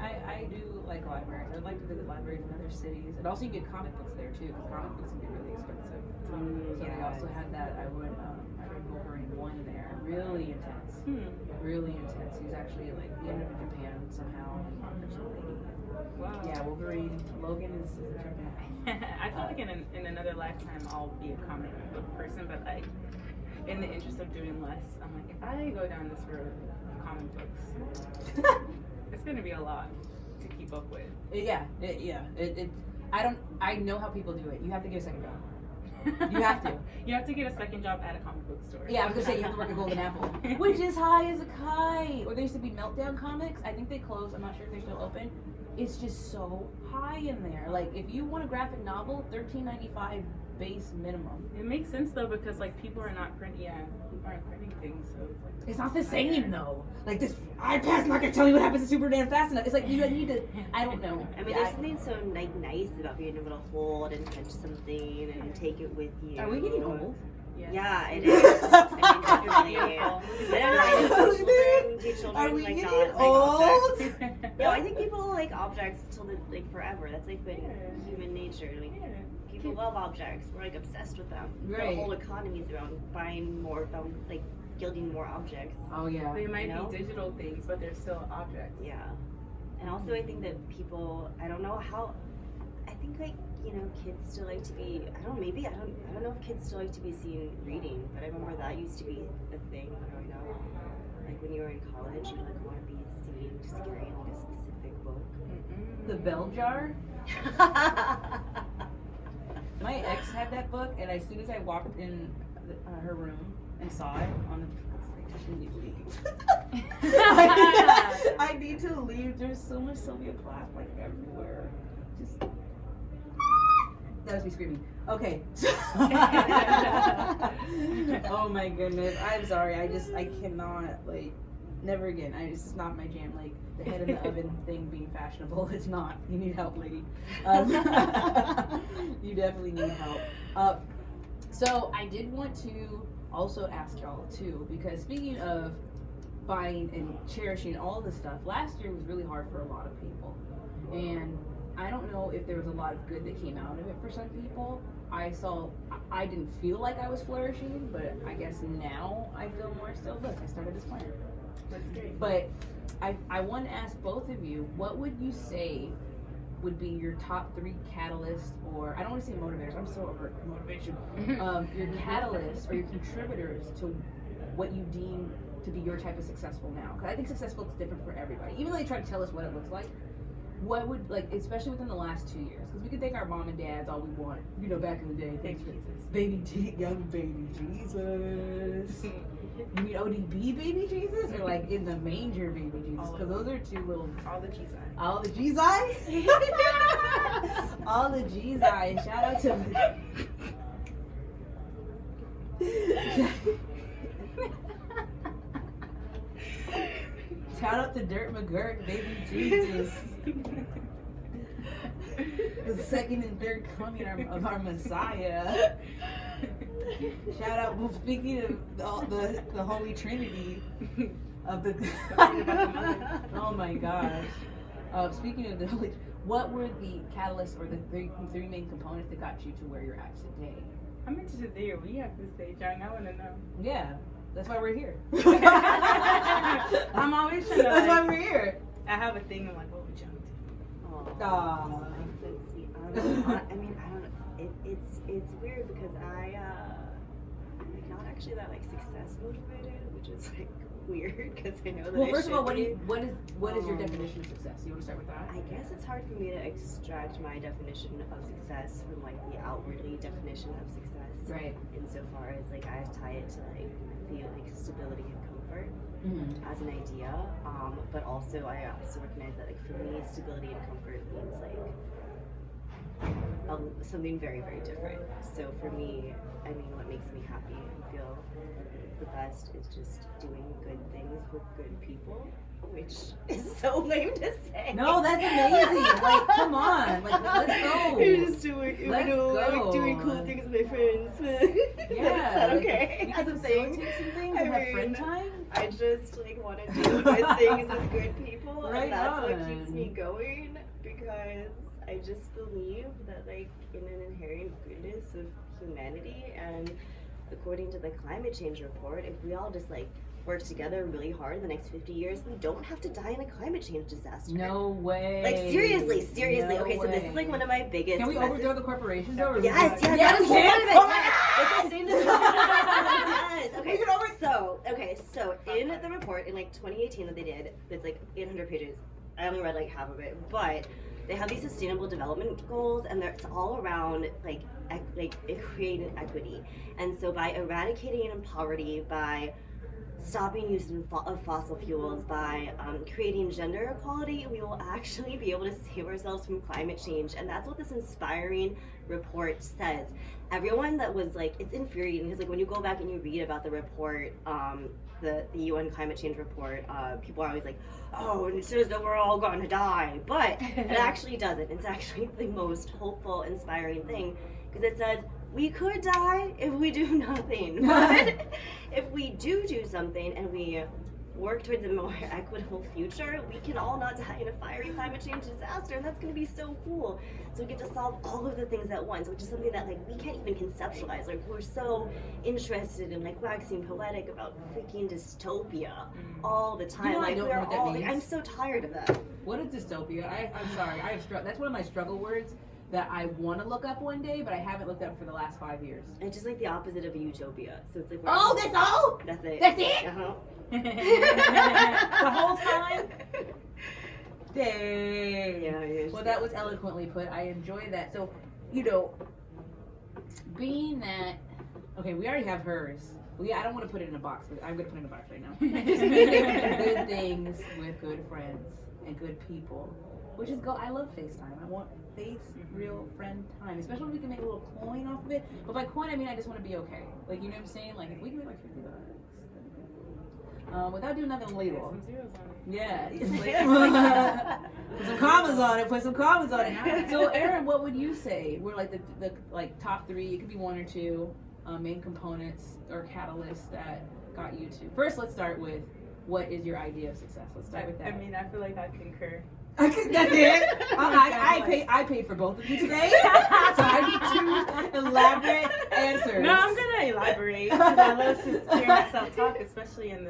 Speaker 1: I do like libraries. I'd like to visit libraries in other cities. And also you get comic books there too, because comic books can be really expensive. So they also had that. I read Wolverine 1 there. Really intense. Really intense. He was actually he ended up in Japan somehow.
Speaker 2: Wow.
Speaker 1: Yeah, Wolverine. Logan is a Japan.
Speaker 2: I feel like in another lifetime I'll be a comic book person, but like in the interest of doing less, I'm like, if I go down this road of comic books, it's gonna be a lot to keep up with.
Speaker 1: I know how people do it. You have to get a second job. You have to.
Speaker 2: You have to get a second job at a comic book store.
Speaker 1: Yeah, I was gonna say you have to work at Golden Apple, which is high as a kite. Or there used to be Meltdown Comics. I think they closed. I'm not sure if they're still open. It's just so high in there. Like if you want a graphic novel, $13.95 base minimum.
Speaker 2: It makes sense though, because like people are not printing things, so it's like
Speaker 1: it's not the same though. Like this iPad's not gonna tell you what happens to Superman fast enough. It's like you need to. I don't know.
Speaker 3: I mean, there's something so nice about being able to hold and touch something and take it with you.
Speaker 1: Are we getting old?
Speaker 2: Yes.
Speaker 3: Yeah, it is. I mean, definitely. I don't know. Teach children
Speaker 1: Are we
Speaker 3: like
Speaker 1: getting
Speaker 3: not
Speaker 1: old?
Speaker 3: like objects. No, I think people like objects till forever. That's like been human nature. Like people love objects. We're like obsessed with them.
Speaker 1: Right.
Speaker 3: The whole economy is around buying more of them, like yielding more objects.
Speaker 1: Oh yeah.
Speaker 2: They might
Speaker 3: You know?
Speaker 2: be digital things, but they're still objects.
Speaker 3: Yeah. And also I think that people, I don't know how, I think like, you know, kids still like to be, I don't know if kids still like to be seen reading, but I remember that used to be a thing growing up. Like when you were in college, you like want to be seen just carrying like a specific book.
Speaker 1: The Bell Jar. My ex had that book, and as soon as I walked in her room and saw it on the, I need to leave. I need to leave. There's so much Sylvia Plath like everywhere. Just that was me screaming. Okay. Oh my goodness. I'm sorry. I cannot like. Never again. It's just not my jam. Like the head in the oven thing being fashionable. It's not. You need help, lady. You definitely need help. So I did want to also ask y'all too, because speaking of buying and cherishing all this stuff, last year was really hard for a lot of people, and I don't know if there was a lot of good that came out of it for some people. I didn't feel like I was flourishing, but I guess now I feel more so. Look, I started this plan.
Speaker 2: That's great.
Speaker 1: But I want to ask both of you, what would you say would be your top 3 catalysts, or I don't want to say motivators, I'm so over motivation, your catalysts or your contributors to what you deem to be your type of successful now? Because I think successful is different for everybody. Even though they try to tell us what it looks like, what would, like, especially within the last 2 years, because we could thank our mom and dads all we want, you know, back in the day.
Speaker 2: Thank Jesus.
Speaker 1: Young baby Jesus. You mean ODB baby Jesus, or like in the manger baby Jesus? Because those are two little.
Speaker 2: All the cheese eyes.
Speaker 1: All the G's eyes. All the G's eyes. Shout out to. Shout out to Dirt McGurk, baby Jesus. The second and third coming of our Messiah. Shout out, well, speaking of the Holy Trinity of the oh my gosh. Speaking of the Holy, what were the catalysts or the three main components that got you to where you're at today?
Speaker 2: I'm interested to hear what you have to say, Jeong. I want to know.
Speaker 1: Yeah, that's why we're here.
Speaker 2: I'm always trying to.
Speaker 1: That's why we're here.
Speaker 2: I have a thing. I'm like, what would Jeong do?
Speaker 1: Aww.
Speaker 3: I mean, I don't know. It's weird because I'm like not actually that like success motivated, which is like weird because I know that.
Speaker 1: Well,
Speaker 3: I
Speaker 1: first of all,
Speaker 3: should
Speaker 1: what is your definition of success? You want to start with that?
Speaker 3: I guess it's hard for me to extract my definition of success from like the outwardly definition of success.
Speaker 1: Right.
Speaker 3: Insofar as like I tie it to like feel like stability and comfort. As an idea, but also I also recognize that like for me stability and comfort means like something very, very different. So for me, I mean, what makes me happy and feel the best is just doing good things with good people, which is so lame to say.
Speaker 1: No, that's amazing. Like, come on, like let's go.
Speaker 3: You're just doing,
Speaker 1: Let's go.
Speaker 3: like doing cool things with my friends.
Speaker 1: Yeah.
Speaker 3: Is that okay?
Speaker 1: You can facilitate some things and have friend time.
Speaker 3: I just like want to do good things with good people,
Speaker 1: Right
Speaker 3: and that's what
Speaker 1: on.
Speaker 3: keeps me going because I just believe that like in an inherent goodness of humanity, and according to the climate change report, if we all just like work together really hard in the next 50 years, we don't have to die in a climate change disaster.
Speaker 1: No way.
Speaker 3: Like seriously.
Speaker 1: No
Speaker 3: Okay, so this is like one of my biggest.
Speaker 1: Can we overthrow the corporations? Or
Speaker 3: Yes,
Speaker 1: yes,
Speaker 3: that was
Speaker 1: yes.
Speaker 3: one of it.
Speaker 1: Oh my
Speaker 3: Yes. Okay. So in the report in like 2018 that they did, it's like 800 pages. I only read like half of it, but they have these sustainable development goals, and it's all around like creating equity. And so by eradicating poverty, by stopping use of fossil fuels, by creating gender equality, we will actually be able to save ourselves from climate change. And that's what this inspiring report says. Everyone that was like, it's infuriating because like when you go back and you read about the report, the UN climate change report, people are always like, oh, and it says that we're all going to die. But it actually doesn't. It's actually the most hopeful, inspiring thing because it says, we could die if we do nothing. But if we do something and we work towards a more equitable future, we can all not die in a fiery climate change disaster, and that's going to be so cool. So we get to solve all of the things at once, which is something that like we can't even conceptualize. Like we're so interested in like waxing poetic about freaking dystopia all the time.
Speaker 1: You know, I
Speaker 3: like
Speaker 1: don't
Speaker 3: we're
Speaker 1: know what that
Speaker 3: all.
Speaker 1: means.
Speaker 3: Like, I'm so tired of that.
Speaker 1: What is dystopia? I'm sorry. That's one of my struggle words that I want to look up one day, but I haven't looked up for the last 5 years.
Speaker 3: It's just like the opposite of a utopia. So it's like
Speaker 1: Oh, that's all?
Speaker 3: That's it.
Speaker 1: That's it?
Speaker 3: Uh-huh.
Speaker 2: The whole time?
Speaker 1: Dang.
Speaker 3: Yeah.
Speaker 1: Well, that was eloquently put. I enjoy that. So, you know, being that, okay, we already have hers. Well, yeah, I don't want to put it in a box, but I'm going to put it in a box right now. Just meeting good things with good friends and good people. Which is I love FaceTime. I want real friend time, especially when we can make a little coin off of it. But by coin, I mean I just want to be okay. Like, you know what I'm saying? Like, if we can make like $50, without doing nothing illegal.
Speaker 2: Some zeros on it.
Speaker 1: Yeah. Put some commas on it. Put some commas on it. So, Erin, what would you say were like the like top 3? It could be 1 or 2 main components or catalysts that got you to. First, let's start with what is your idea of success. Let's start with that.
Speaker 2: I mean, I feel like I concur.
Speaker 1: That's it. I paid for both of you today, so I need 2 elaborate answers.
Speaker 2: No, I'm gonna elaborate because I love to hear myself talk, especially in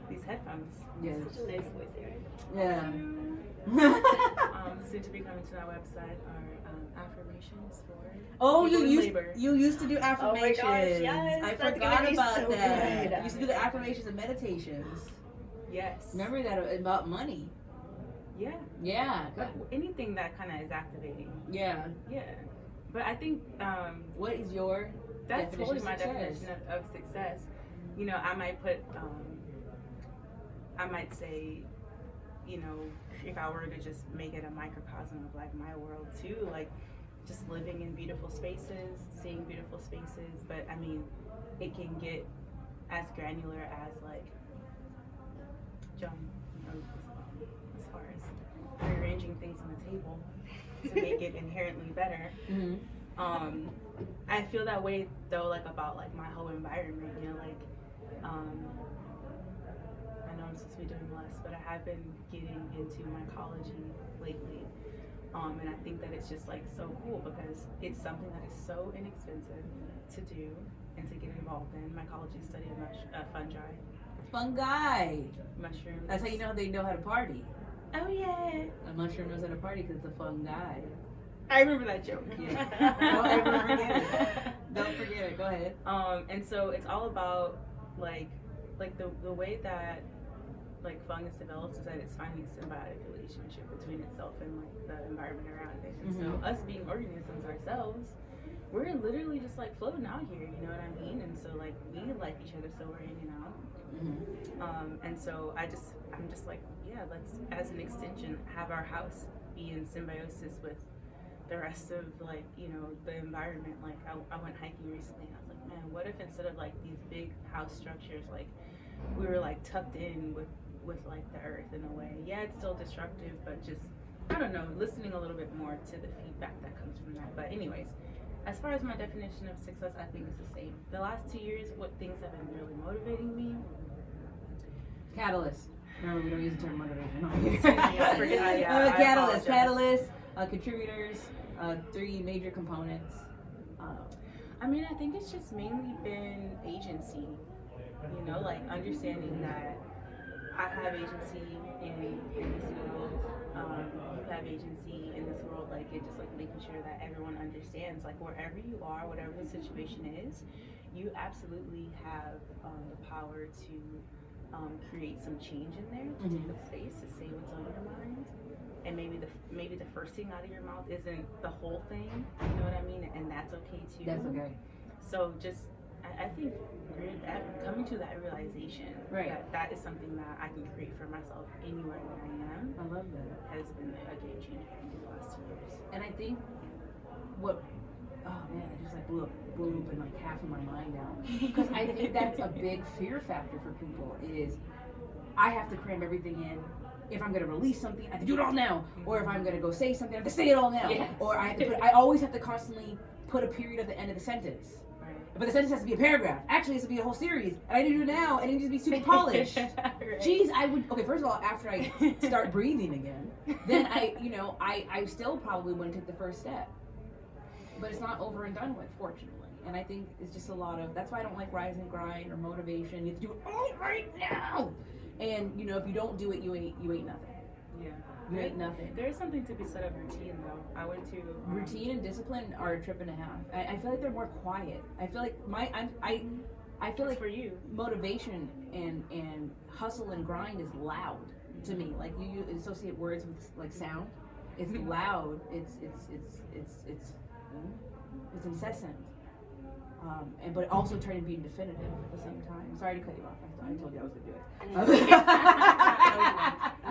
Speaker 2: these headphones.
Speaker 1: Yes.
Speaker 3: Such a nice voice, Erin.
Speaker 1: Yeah.
Speaker 2: Soon to be coming to our website are affirmations for
Speaker 1: Oh,
Speaker 2: people
Speaker 1: you
Speaker 2: in
Speaker 1: used
Speaker 2: labor.
Speaker 1: to do affirmations.
Speaker 3: Oh my gosh, yes,
Speaker 1: I
Speaker 3: that's
Speaker 1: forgot
Speaker 3: gonna be
Speaker 1: about
Speaker 3: so
Speaker 1: that.
Speaker 3: good.
Speaker 1: You used to do the affirmations and meditations.
Speaker 2: Yes.
Speaker 1: Remember that about money?
Speaker 2: Yeah.
Speaker 1: Yeah.
Speaker 2: But anything that kind of is activating.
Speaker 1: Yeah.
Speaker 2: Yeah. But I think
Speaker 1: What is your
Speaker 2: that's
Speaker 1: definition
Speaker 2: totally my
Speaker 1: of success?
Speaker 2: definition of success. You know, I might put, I might say, you know, if I were to just make it a microcosm of like my world too, like just living in beautiful spaces, seeing beautiful spaces. But I mean, it can get as granular as like Jeong, you know, as far as rearranging things on the table to make it inherently better.
Speaker 1: Mm-hmm.
Speaker 2: I feel that way though, like about like my whole environment, you know, like I know I'm supposed to be doing less, but I have been getting into mycology lately, and I think that it's just like so cool because it's something that is so inexpensive to do and to get involved in. Mycology is study of fungi, mushrooms.
Speaker 1: That's how you know they know how to party.
Speaker 2: Oh yeah,
Speaker 1: A mushroom knows how to party because it's a fungi.
Speaker 2: I remember that joke.
Speaker 1: Yeah. Don't ever forget it. Don't forget it. Go ahead.
Speaker 2: And so it's all about like the way that like fungus develops is that it's finding a symbiotic relationship between itself and like the environment around it. And so us being organisms ourselves, we're literally just like floating out here, you know what I mean? And so like we like each other, so we're hanging out. And so I'm just like, yeah, let's as an extension have our house be in symbiosis with the rest of like, you know, the environment. Like I went hiking recently and I was like, man, what if instead of like these big house structures, like we were like tucked in with like the earth in a way. Yeah, it's still destructive, but just, I don't know, listening a little bit more to the feedback that comes from that. But anyways, as far as my definition of success, I think it's the same. The last 2 years, what things have been really motivating me?
Speaker 1: Catalyst. Remember, we don't use the term motivation.
Speaker 2: I forget. I apologize.
Speaker 1: Catalyst, contributors, 3 major components.
Speaker 2: I mean, I think it's just mainly been agency. You know, like understanding that I have agency in this world. You have agency in this world. Like it just like making sure that everyone understands. Like wherever you are, whatever the situation is, you absolutely have the power to create some change in there, to take up space, to say what's on your mind. And maybe the first thing out of your mouth isn't the whole thing. You know what I mean? And that's okay too.
Speaker 1: That's okay.
Speaker 2: So just, I think coming to that realization,
Speaker 1: right,
Speaker 2: that is something that I can create for myself anywhere that I am.
Speaker 1: I love that.
Speaker 2: Has been a game changer for me the last 2 years.
Speaker 1: And I think oh man, I just like blew open like half of my mind out. Because I think that's a big fear factor for people is I have to cram everything in. If I'm gonna release something, I have to do it all now. Or if I'm gonna go say something, I have to say it all now.
Speaker 2: Yes.
Speaker 1: Or I always have to constantly put a period at the end of the sentence.
Speaker 2: Right.
Speaker 1: but the sentence has to be a paragraph. Actually, it has to be a whole series. And I need to do it now, and it needs to be super polished.
Speaker 2: Right.
Speaker 1: Jeez, okay, first of all, after I start breathing again, then I still probably wouldn't take the first step. But it's not over and done with, fortunately. And I think it's just a lot of, that's why I don't like rise and grind or motivation. You have to do it all right now. And, if you don't do it, you ain't nothing.
Speaker 2: Yeah.
Speaker 1: You ain't nothing.
Speaker 2: There is something to be said of routine, though. I went to
Speaker 1: Routine and discipline are a trip and a half. I feel like they're more quiet. I feel like I feel like
Speaker 2: for you,
Speaker 1: motivation and hustle and grind is loud to me. Like you associate words with like sound. It's loud. It's incessant. But also trying to be definitive at the same time. Sorry to cut you off. I told you I was gonna do it.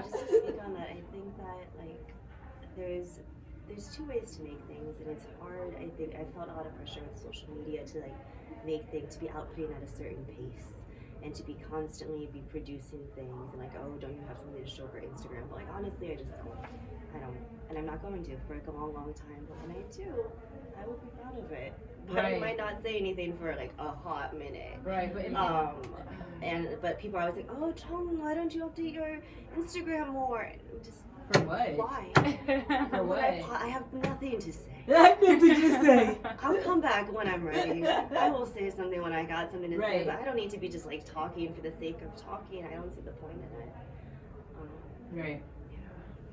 Speaker 3: Just to speak on that, I think that there's two ways to make things, and it's hard. I think I felt a lot of pressure with social media to make things, to be outputting at a certain pace, and to be constantly producing things, and don't you have something to show for Instagram? But honestly, I don't, and I'm not going to for a long time. But when I do, I will be proud of it. But I might not say anything for a hot minute.
Speaker 1: Right, but
Speaker 3: but people are always like, "Oh, Jeong, why don't you update your Instagram more?" And just
Speaker 1: for what?
Speaker 3: Why?
Speaker 1: For what?
Speaker 3: I have nothing to say.
Speaker 1: I have nothing to say.
Speaker 3: I'll come back when I'm ready. I will say something when I got something to say,
Speaker 1: Right.
Speaker 3: but I don't need to be just talking for the sake of talking. I don't see the point in it.
Speaker 1: Right.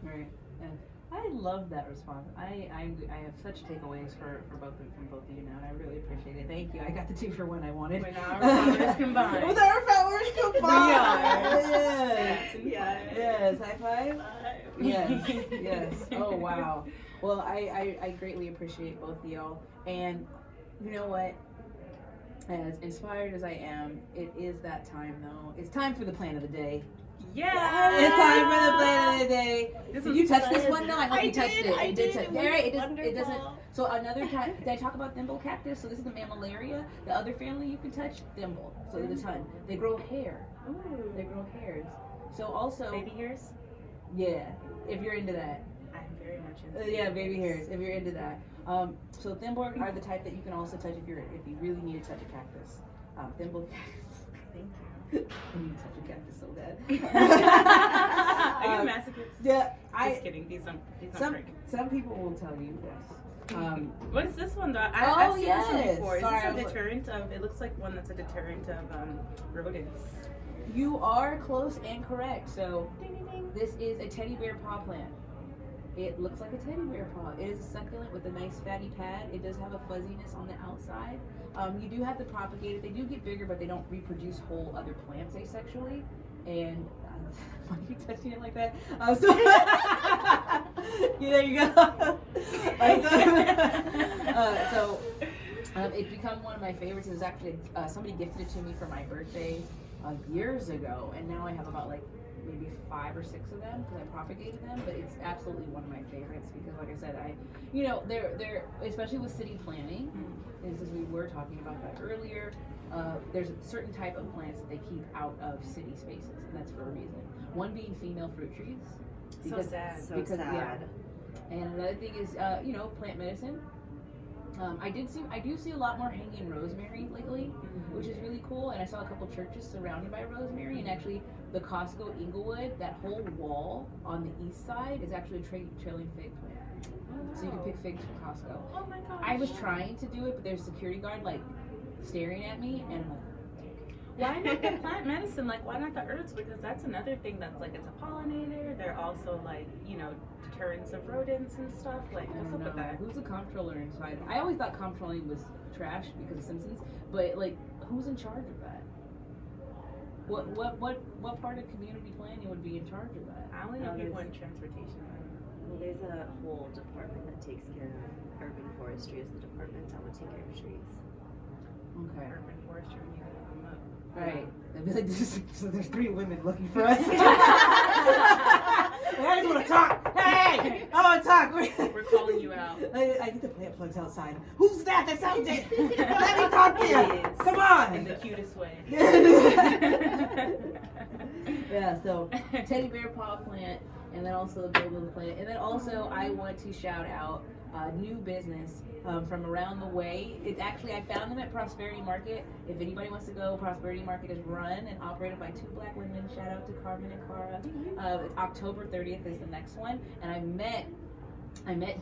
Speaker 1: Right. And I love that response. I have such takeaways from both of you now, and I really appreciate it. Thank you. I got the 2 for 1 I wanted.
Speaker 2: With our powers combined.
Speaker 1: With our powers combined.
Speaker 2: Yes.
Speaker 1: Yes. High five. Yes. Yes. Oh wow. Well, I greatly appreciate both of y'all. And you know what? As inspired as I am, it is that time though. It's time for the plan of the day.
Speaker 2: Yeah.
Speaker 1: It's time for the plan of the day. Did you touch this
Speaker 3: fun.
Speaker 1: one? No, I hope you touched it.
Speaker 3: I did.
Speaker 1: Touch
Speaker 3: It
Speaker 1: it.
Speaker 3: was
Speaker 1: Right, it doesn't.
Speaker 3: wonderful.
Speaker 1: So another time, did I talk about Nimble Cactus? So this is the mammillaria. The other family you can touch, Nimble. So there's a ton. They grow hair.
Speaker 2: Ooh.
Speaker 1: They grow hairs. So also,
Speaker 2: Baby hairs?
Speaker 1: yeah, if you're into that.
Speaker 2: I'm very much into
Speaker 1: Yeah, baby hairs. If you're into that. So Thimble are the type that you can also touch if you really need to touch a cactus. Thimble cactus.
Speaker 2: Thank you.
Speaker 1: I need to touch a cactus so bad.
Speaker 2: Are you masochist?
Speaker 1: Yeah,
Speaker 2: Just kidding. These aren't great.
Speaker 1: some people will tell you this.
Speaker 2: What is this one though? I've seen this one
Speaker 1: yes.
Speaker 2: before. Is
Speaker 1: Sorry,
Speaker 2: this a deterrent of? It looks like one that's a deterrent of rodents.
Speaker 1: You are close and correct. So
Speaker 2: Ding, ding, ding.
Speaker 1: this is a teddy bear paw plant. It looks like a teddy bear paw. It is a succulent with a nice fatty pad. It does have a fuzziness on the outside. You do have to propagate it. They do get bigger, but they don't reproduce whole other plants asexually. And why are you touching it like that? Yeah, there you go. It's become one of my favorites. It was actually somebody gifted it to me for my birthday years ago, and now I have about maybe 5 or 6 of them because I propagated them. But it's absolutely one of my favorites because, like I said, they're especially with city planning. As we were talking about that earlier, there's a certain type of plants that they keep out of city spaces, and that's for a reason. One being female fruit trees.
Speaker 2: So sad.
Speaker 3: So sad.
Speaker 1: Yeah. And another thing is, plant medicine. I do see a lot more hanging rosemary lately, which is really cool. And I saw a couple churches surrounded by rosemary, and actually the Costco Inglewood, that whole wall on the east side is actually a trailing fig plant. So you can pick figs from Costco.
Speaker 2: Oh my gosh.
Speaker 1: I was trying to do it, but there's a security guard staring at me, and I'm like,
Speaker 2: Why not the plant medicine? Why not the herbs? Because that's another thing that's it's a pollinator. They're also deterrents of rodents and stuff. What's up with that?
Speaker 1: Who's the comptroller inside? I always thought comptrolling was trash because of Simpsons, but who's in charge of that? What part of community planning would be in charge of that?
Speaker 2: I only know people in transportation.
Speaker 3: Well, there's a whole department that takes care of urban forestry. Is the department that would take care of trees.
Speaker 1: Okay.
Speaker 2: Urban forestry, we need to look them up.
Speaker 1: Right. It'd be there's 3 women looking for us. I just want to talk. Hey, I want to talk.
Speaker 2: We're calling you out.
Speaker 1: I get the plant plugs outside. Who's that? That sounds it. Let me talk to you. Come on.
Speaker 2: In the cutest way.
Speaker 1: Yeah. So teddy bear paw plant, and then also Go Build a Planet. And then also I want to shout out a new business from around the way. It's actually, I found them at Prosperity Market. If anybody wants to go, Prosperity Market is run and operated by 2 Black women. Shout out to Carmen and Cara. October 30th is the next one, and I met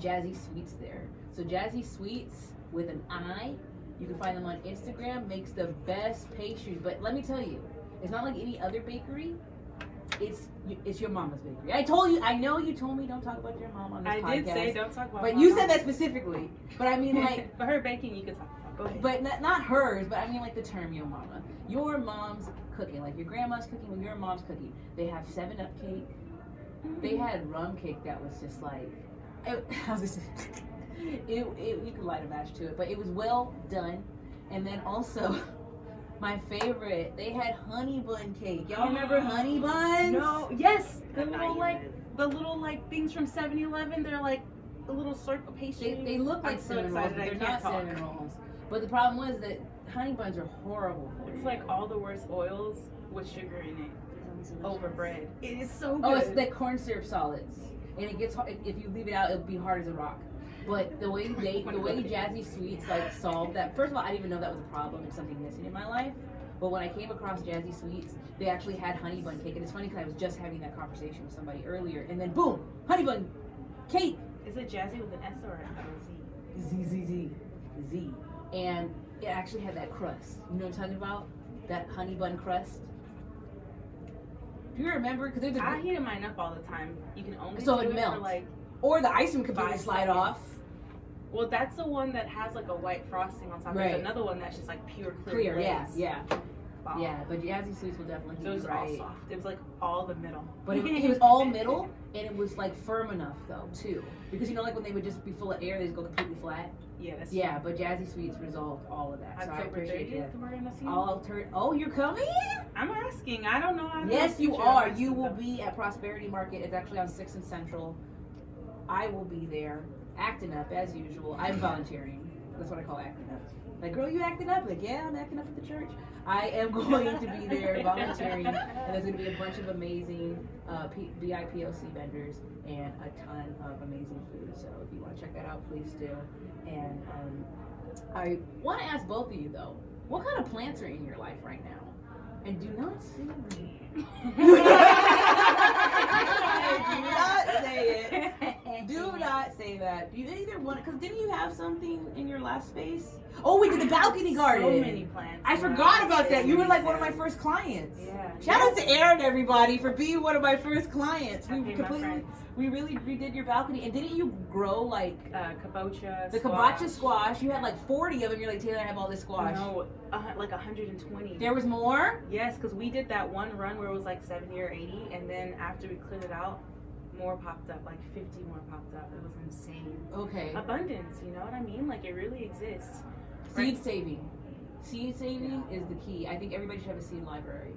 Speaker 1: Jazzy Sweets there. So Jazzy Sweets with an I, you can find them on Instagram, makes the best pastries. But let me tell you, it's not like any other bakery. It's your mama's bakery. I know you told me don't talk about your mom on this podcast.
Speaker 2: I did say don't talk about
Speaker 1: but
Speaker 2: my
Speaker 1: you
Speaker 2: mom.
Speaker 1: said that specifically. But I mean, like,
Speaker 2: but her baking you can talk about. Go ahead.
Speaker 1: But not hers. But I mean, like the term your mama. Your mom's cooking, like your grandma's cooking when your mom's cooking. They have 7-Up cake. They had rum cake that was just like, I was just, you could light a match to it, but it was well done. And then also, my favorite, they had honey bun cake. Y'all remember honey buns?
Speaker 2: No, yes, the
Speaker 3: not
Speaker 2: little things from 7-Eleven. They're like a little circle pastry.
Speaker 1: They look like
Speaker 2: I'm so
Speaker 1: cinnamon rolls,
Speaker 2: excited
Speaker 1: but
Speaker 2: I
Speaker 1: they're
Speaker 2: can't
Speaker 1: not
Speaker 2: talk.
Speaker 1: cinnamon rolls. But the problem was that honey buns are horrible for you.
Speaker 2: It's like all the worst oils with sugar in it over bread. It is so good.
Speaker 1: Oh, it's like corn syrup solids, and it gets if you leave it out, it'll be hard as a rock. But the way Jazzy Sweets like solved that. First of all, I didn't even know that was a problem. It's something missing in my life. But when I came across Jazzy Sweets, they actually had honey bun cake, and it's funny because I was just having that conversation with somebody earlier, and then boom, honey bun cake.
Speaker 2: Is it Jazzy with an S or a Z?
Speaker 1: Z. And it actually had that crust. You know what I'm talking about? That honey bun crust. Do you remember? Because there's
Speaker 2: I heat mine up all the time. You can only
Speaker 1: so
Speaker 2: do
Speaker 1: it
Speaker 2: it
Speaker 1: melts.
Speaker 2: for like.
Speaker 1: Or the icing could
Speaker 2: 5
Speaker 1: slide
Speaker 2: seconds.
Speaker 1: off.
Speaker 2: Well, that's the one that has like a white frosting on top.
Speaker 1: Right.
Speaker 2: There's another one that's just like pure
Speaker 1: Clear,
Speaker 2: glaze.
Speaker 1: yeah.
Speaker 2: Wow.
Speaker 1: Yeah, but Jazzy Sweets will definitely
Speaker 2: So it
Speaker 1: be
Speaker 2: was
Speaker 1: right.
Speaker 2: all soft. It was like all the middle.
Speaker 1: But it was all middle, and it was like firm enough though too. Because you know, like when they would just be full of air, they just go completely flat.
Speaker 2: Yeah, that's
Speaker 1: Yeah, but Jazzy Sweets resolved all of that. So I
Speaker 2: October
Speaker 1: appreciate
Speaker 2: 30th,
Speaker 1: that.
Speaker 2: we're gonna see you.
Speaker 1: Oh, you're coming?
Speaker 2: I'm asking. I don't know. I don't
Speaker 1: Yes,
Speaker 2: know
Speaker 1: you
Speaker 2: future.
Speaker 1: are.
Speaker 2: I'm
Speaker 1: You
Speaker 2: asking
Speaker 1: will
Speaker 2: them.
Speaker 1: be at Prosperity Market. It's actually on 6th and Central. I will be there, acting up as usual. I'm volunteering. That's what I call acting up. Like, girl, you acting up? Like, yeah, I'm acting up at the church. I am going to be there volunteering, and there's going to be a bunch of amazing BIPOC vendors and a ton of amazing food. So if you want to check that out, please do. And I want to ask both of you though, what kind of plants are in your life right now? And do not say it. Do not say it. Do not say that. You either want, because didn't you have something in your last space? Oh, we did the balcony garden.
Speaker 2: So many plants.
Speaker 1: I forgot about that. You were like one of my first clients.
Speaker 2: Yeah.
Speaker 1: Shout out to Erin, everybody, for being one of my first clients. We
Speaker 2: Okay, my
Speaker 1: completely,
Speaker 2: friends.
Speaker 1: we really redid your balcony. And didn't you grow like
Speaker 2: Kabocha.
Speaker 1: the kabocha squash? You had like 40 of them. You're like, Taylor, I have all this squash.
Speaker 2: No, like 120.
Speaker 1: There was more?
Speaker 2: Yes, because we did that one run where it was like 70 or 80, and then after we cleared it out, more popped up, like 50 more popped up. It was insane.
Speaker 1: Okay.
Speaker 2: Abundance, you know what I mean? Like, it really exists.
Speaker 1: Seed saving. Seed saving is the key. I think everybody should have a seed library.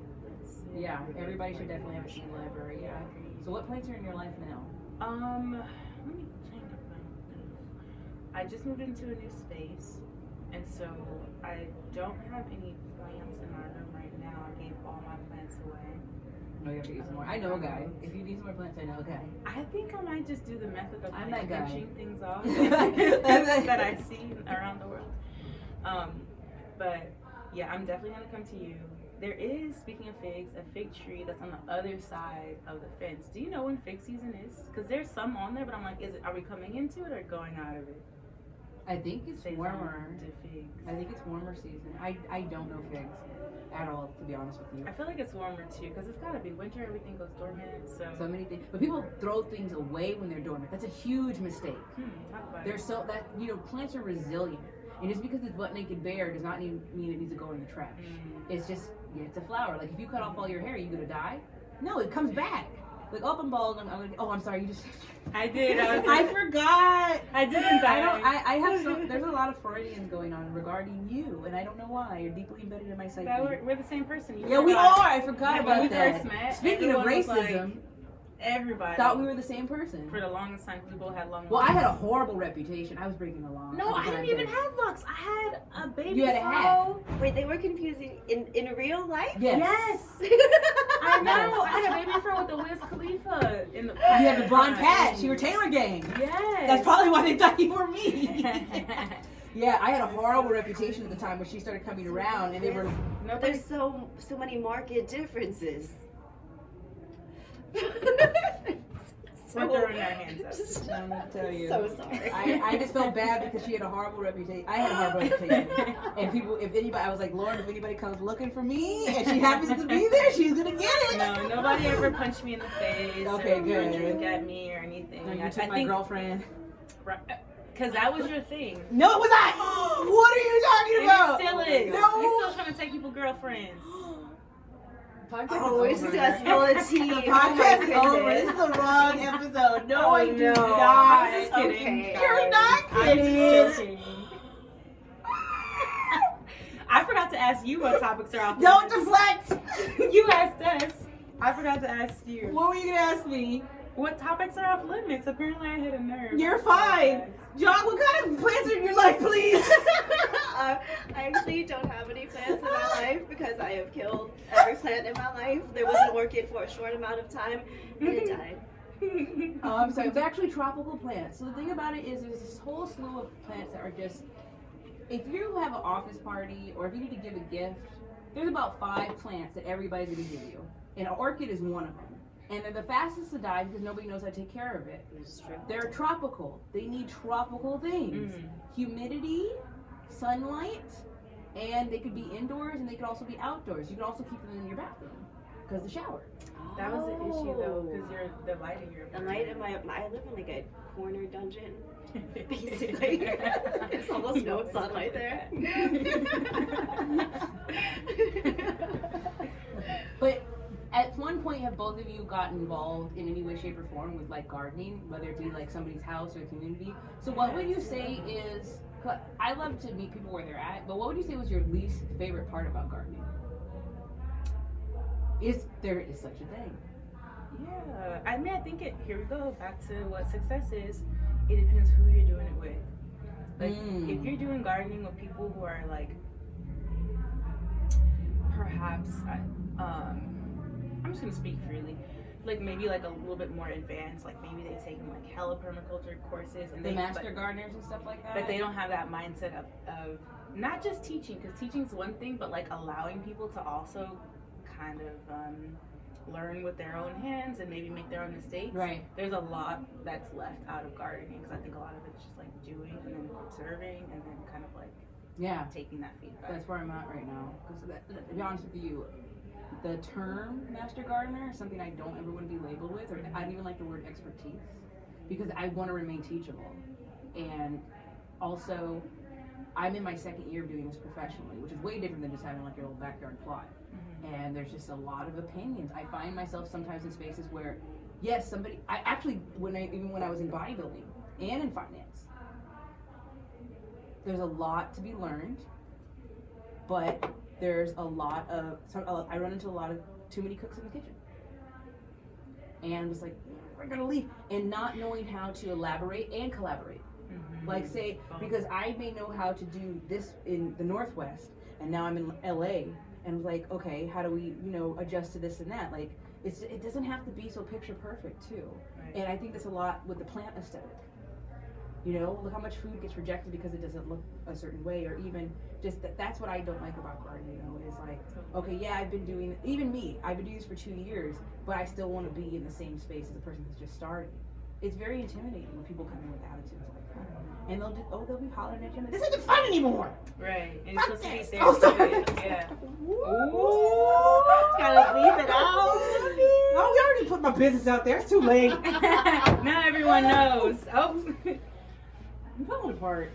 Speaker 1: Yeah, everybody should definitely have a seed library. Yeah. So what plants are in your life now?
Speaker 2: Let me think. I just moved into a new space, and so I don't have any plants in my room right now. I gave all my plants away.
Speaker 1: No, you have to get some more. I know a guy. If you need some more plants, I know a guy.
Speaker 2: I think I might just do the method of
Speaker 1: I'm
Speaker 2: like
Speaker 1: that guy.
Speaker 2: pinching things off
Speaker 1: I'm
Speaker 2: that I see around the world. But yeah, I'm definitely gonna come to you. There is, speaking of figs, a fig tree that's on the other side of the fence. Do you know when fig season is? Because there's some on there, but I'm like, are we coming into it or going out of it?
Speaker 1: I think it's
Speaker 2: Saison
Speaker 1: warmer.
Speaker 2: de figs.
Speaker 1: I think it's warmer season. I don't know figs at all, to be honest with you.
Speaker 2: I feel like it's warmer too, because it's gotta be winter. Everything goes dormant.
Speaker 1: So many things, but people throw things away when they're dormant. That's a huge mistake.
Speaker 2: Talk about
Speaker 1: They're
Speaker 2: it.
Speaker 1: so that plants are resilient, and just because it's butt naked bare does not mean it needs to go in the trash. It's just it's a flower. Like if you cut off all your hair, are you gonna die? No, it comes back. Like I'm bald. I'm sorry. You just.
Speaker 2: I did. I
Speaker 1: forgot.
Speaker 2: I didn't die.
Speaker 1: I have there's a lot of Freudians going on regarding you, and I don't know why. You're deeply embedded in my psyche.
Speaker 2: We're the same person.
Speaker 1: Yeah, we are. I forgot
Speaker 2: Yeah,
Speaker 1: about
Speaker 2: when we
Speaker 1: that.
Speaker 2: first met,
Speaker 1: Speaking of
Speaker 2: everyone was like-
Speaker 1: racism,
Speaker 2: Everybody
Speaker 1: thought we were the same person.
Speaker 2: For the longest time, we both had long.
Speaker 1: Well, I
Speaker 2: locks.
Speaker 1: had a horrible reputation. I was breaking the law.
Speaker 2: No, I didn't even have locks. I had a baby.
Speaker 1: You had a hat.
Speaker 3: Wait, they were confusing in real life?
Speaker 1: Yes.
Speaker 2: Yes. I know. I had a baby friend with the Wiz Khalifa in the.
Speaker 1: You had the blonde cat. You were Taylor Gang.
Speaker 2: Yes.
Speaker 1: That's probably why they thought you were me. Yeah, I had a horrible reputation at the time when she started coming around, and they were.
Speaker 3: There's so many market differences.
Speaker 2: We're throwing our hands up.
Speaker 1: I'm gonna tell you.
Speaker 3: So sorry.
Speaker 1: I just felt bad because she had a horrible reputation. I had a horrible reputation, and people, if anybody, I was like, Lord, if anybody comes looking for me and she happens to be there, she's gonna get it.
Speaker 2: No, nobody ever punched me in the face.
Speaker 1: Okay,
Speaker 2: or
Speaker 1: good.
Speaker 2: threw a drink at me or anything.
Speaker 1: No, you
Speaker 2: I
Speaker 1: took my
Speaker 2: think,
Speaker 1: girlfriend.
Speaker 2: Because that was your thing.
Speaker 1: No, it was not. What are you talking
Speaker 2: And
Speaker 1: about?
Speaker 2: it still is.
Speaker 1: No.
Speaker 2: You're still trying to take people girlfriends.
Speaker 3: Oh, we're just gonna spill the tea.
Speaker 1: Podcast is over. This is the wrong episode. No,
Speaker 3: Oh,
Speaker 1: I do
Speaker 3: no.
Speaker 1: not.
Speaker 2: I'm just kidding.
Speaker 3: Okay.
Speaker 1: You're not
Speaker 2: I'm
Speaker 1: kidding.
Speaker 2: just joking. I forgot to ask you what topics are off
Speaker 1: Don't
Speaker 2: limits.
Speaker 1: deflect.
Speaker 2: You asked us. I forgot to ask you.
Speaker 1: What were you gonna ask me?
Speaker 2: What topics are off limits? Apparently I hit a nerve.
Speaker 1: You're fine. John, what kind of plans are in your life, please?
Speaker 3: I actually don't have any plants in my life because I have killed every plant in my life. There was an orchid for a short amount of time and it died.
Speaker 1: Oh, I'm sorry. It's actually tropical plants. So the thing about it is there's this whole slew of plants that are just, if you have an office party or if you need to give a gift, there's about 5 plants that everybody's going to give you. And an orchid is one of them. And they're the fastest to die because nobody knows how to take care of it.
Speaker 3: It's true.
Speaker 1: They're tropical. They need tropical things. Humidity, sunlight, and they could be indoors and they could also be outdoors. You can also keep them in your bathroom because the shower.
Speaker 2: That was an issue though, because you're the light in your
Speaker 3: The light in I live in like a corner dungeon. Basically, there's almost no sunlight there.
Speaker 1: But at one point, have both of you gotten involved in any way, shape, or form with like gardening, whether it be like somebody's house or community? So what would you say is, I love to meet people where they're at, but what would you say was your least favorite part about gardening? Is there is such a thing?
Speaker 2: Yeah, I mean, I think here we go, back to what success is. It depends who you're doing it with. Like, if you're doing gardening with people who are like, perhaps, I'm just gonna speak freely, like maybe like a little bit more advanced, like maybe they've taken like hella permaculture courses and
Speaker 1: The master gardeners and stuff like that?
Speaker 2: but they don't have that mindset of not just teaching, because teaching's one thing, but like allowing people to also kind of learn with their own hands and maybe make their own mistakes.
Speaker 1: Right.
Speaker 2: There's a lot that's left out of gardening because I think a lot of it's just like doing and then observing and then kind of like taking that feedback.
Speaker 1: That's where I'm at right now. Because to be honest with you, the term master gardener is something I don't ever want to be labeled with, or I don't even like the word expertise, because I want to remain teachable. And also, I'm in my 2nd year of doing this professionally, which is way different than just having like your little backyard plot. And there's just a lot of opinions. I find myself sometimes in spaces where, yes, I actually, even when I was in bodybuilding and in finance, there's a lot to be learned, but there's a lot of, I run into a lot of too many cooks in the kitchen. And I'm just like, we're gonna leave. And not knowing how to elaborate and collaborate. Like say, because I may know how to do this in the Northwest, and now I'm in LA, and I'm like, okay, how do we, adjust to this and that? Like, it doesn't have to be so picture perfect too.
Speaker 2: Right.
Speaker 1: And I think that's a lot with the plant aesthetic. Look how much food gets rejected because it doesn't look a certain way, or even just that's what I don't like about gardening, is like, okay, yeah, I've been doing this for 2 years, but I still want to be in the same space as a person that's just starting. It's very intimidating when people come in with attitudes like that. And they'll be hollering at you, this isn't fun anymore!
Speaker 2: Right, and it's supposed to be
Speaker 1: therapeutic.
Speaker 2: Yeah.
Speaker 3: Ooh. Gotta leave it out.
Speaker 1: Oh, we already put my business out there, it's too late.
Speaker 2: Now everyone knows. Oh.
Speaker 1: I'm falling apart.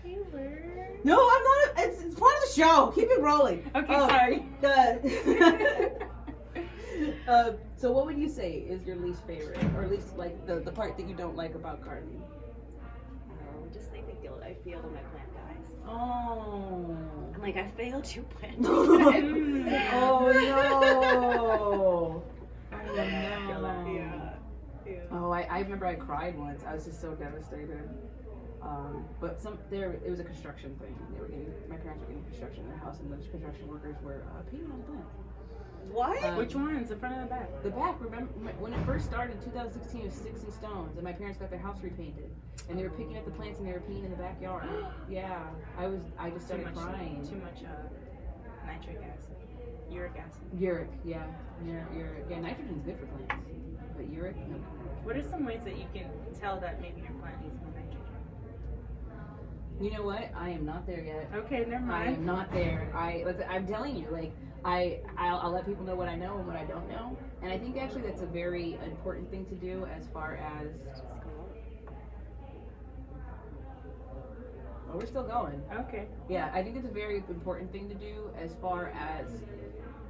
Speaker 2: Taylor.
Speaker 1: No, I'm not. It's part of the show. Keep it rolling.
Speaker 2: Okay, sorry.
Speaker 1: So what would you say is your least favorite, or at least like the part that you don't like about gardening?
Speaker 3: Just like the guilt I feel when my plant dies.
Speaker 1: Oh.
Speaker 3: I'm like, I failed you, plant.
Speaker 1: Oh no.
Speaker 3: Yeah.
Speaker 1: Oh, I remember I cried once. I was just so devastated. But it was a construction thing. My parents were getting construction in their house, and those construction workers were peeing on the plant.
Speaker 3: What?
Speaker 2: Which ones? The front and the back?
Speaker 1: The back, remember when it first started in 2016, it was sticks and stones, and my parents got their house repainted, and they were picking up the plants and they were peeing in the backyard. Yeah, I just started crying.
Speaker 2: Too much nitric acid, uric acid.
Speaker 1: Uric, yeah, uric. Yeah, nitrogen's good for plants, but uric, no.
Speaker 2: What are some ways that you can tell that maybe your plant needs more nitrogen?
Speaker 1: You know what? I am not there yet.
Speaker 2: Okay, never mind.
Speaker 1: I am not there. I'm telling you, like, I'll let people know what I know and what I don't know, and I think actually that's a very important thing to do as far as. Oh, we're still going.
Speaker 2: Okay.
Speaker 1: Yeah, I think it's a very important thing to do as far as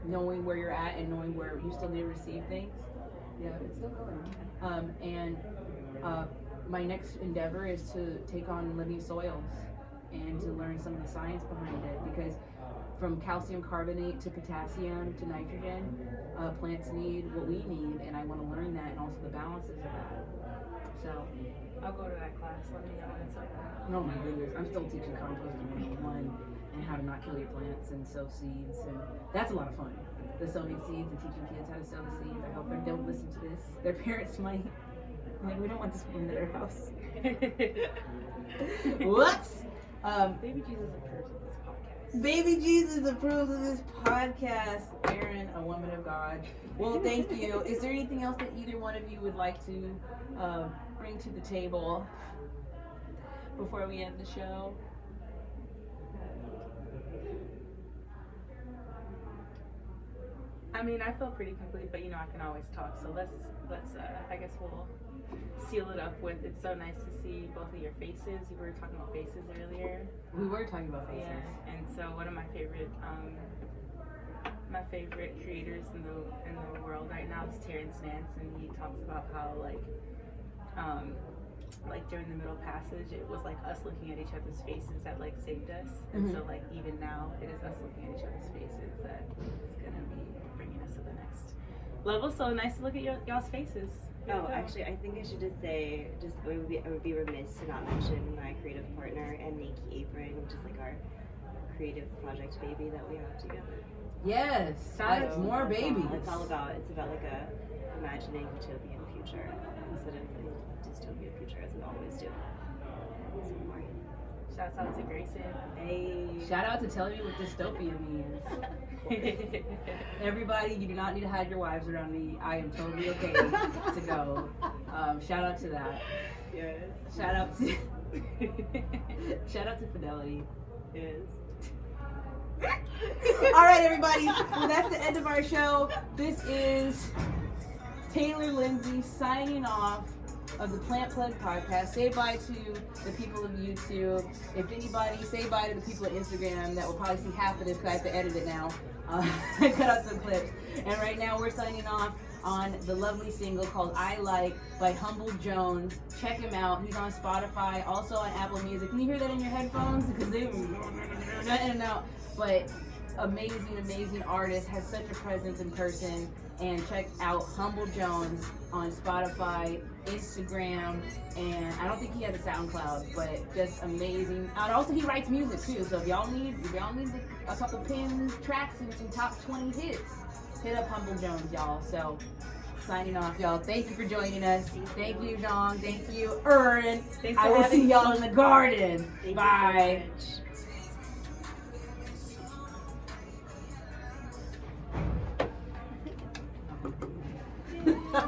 Speaker 1: knowing where you're at and knowing where you still need to receive things. Yeah, it's still going. My next endeavor is to take on living soils and to learn some of the science behind it, because from calcium carbonate to potassium to nitrogen, plants need what we need, and I want to learn that and also the balances of that. So
Speaker 2: I'll go to that class. Let me know when it's like that.
Speaker 1: oh my goodness, I'm still teaching composting 101 and how to not kill your plants and sow seeds, and that's a lot of fun. The sowing seeds and teaching kids how to sow the seeds. I hope they don't listen to this. Their parents might. Like, we don't want this woman at our house. Whoops.
Speaker 2: Baby Jesus approves of this podcast.
Speaker 1: Baby Jesus approves of this podcast. Erin, a woman of God. Well, thank you. Is there anything else that either one of you would like to bring to the table before we end the show?
Speaker 2: I mean, I feel pretty complete, but you know, I can always talk. So let's I guess we'll seal it up with, it's so nice to see both of your faces. You were talking about faces earlier.
Speaker 1: We were talking about faces.
Speaker 2: Yeah, and so one of my favorite creators in the world right now is Terrence Nance, and he talks about how like during the middle passage, it was like us looking at each other's faces that like saved us, and so like even now it is us looking at each other's faces that is gonna be bringing us to the next level. So nice to look at y'all's faces.
Speaker 3: Oh, actually, I think I should just say, I would be remiss to not mention my creative partner and Nikki Apron, which is like our creative project baby that we have together.
Speaker 1: Yes, more babies.
Speaker 3: It's about like a imagining utopian future instead of a dystopian future as we always do. So more.
Speaker 2: Shouts out to Grayson.
Speaker 3: Hey.
Speaker 1: Shout out to telling me what dystopia means. Everybody, you do not need to hide your wives around me. I am totally okay to go. Shout out to that.
Speaker 3: Yes.
Speaker 1: Shout out to Fidelity.
Speaker 3: Yes.
Speaker 1: All right, everybody. Well, that's the end of our show. This is Taylor Lindsay signing off of the PlantPlug podcast. Say bye to the people of YouTube. If anybody, say bye to the people of Instagram that will probably see half of this because I have to edit it now. Cut out some clips. And right now we're signing off on the lovely single called I Like by Humble Jones. Check him out. He's on Spotify, also on Apple Music. Can you hear that in your headphones? Because they no. But amazing artist, has such a presence in person. And check out Humble Jones on Spotify, Instagram, and I don't think he has a SoundCloud, but just amazing. And also he writes music too, so if y'all need a couple pinned tracks and some top 20 hits, hit up Humble Jones, y'all. So signing off, y'all. Thank you for joining us. Thank you, Jeong. Thank you, Erin. I will see y'all in the garden. Bye.
Speaker 3: So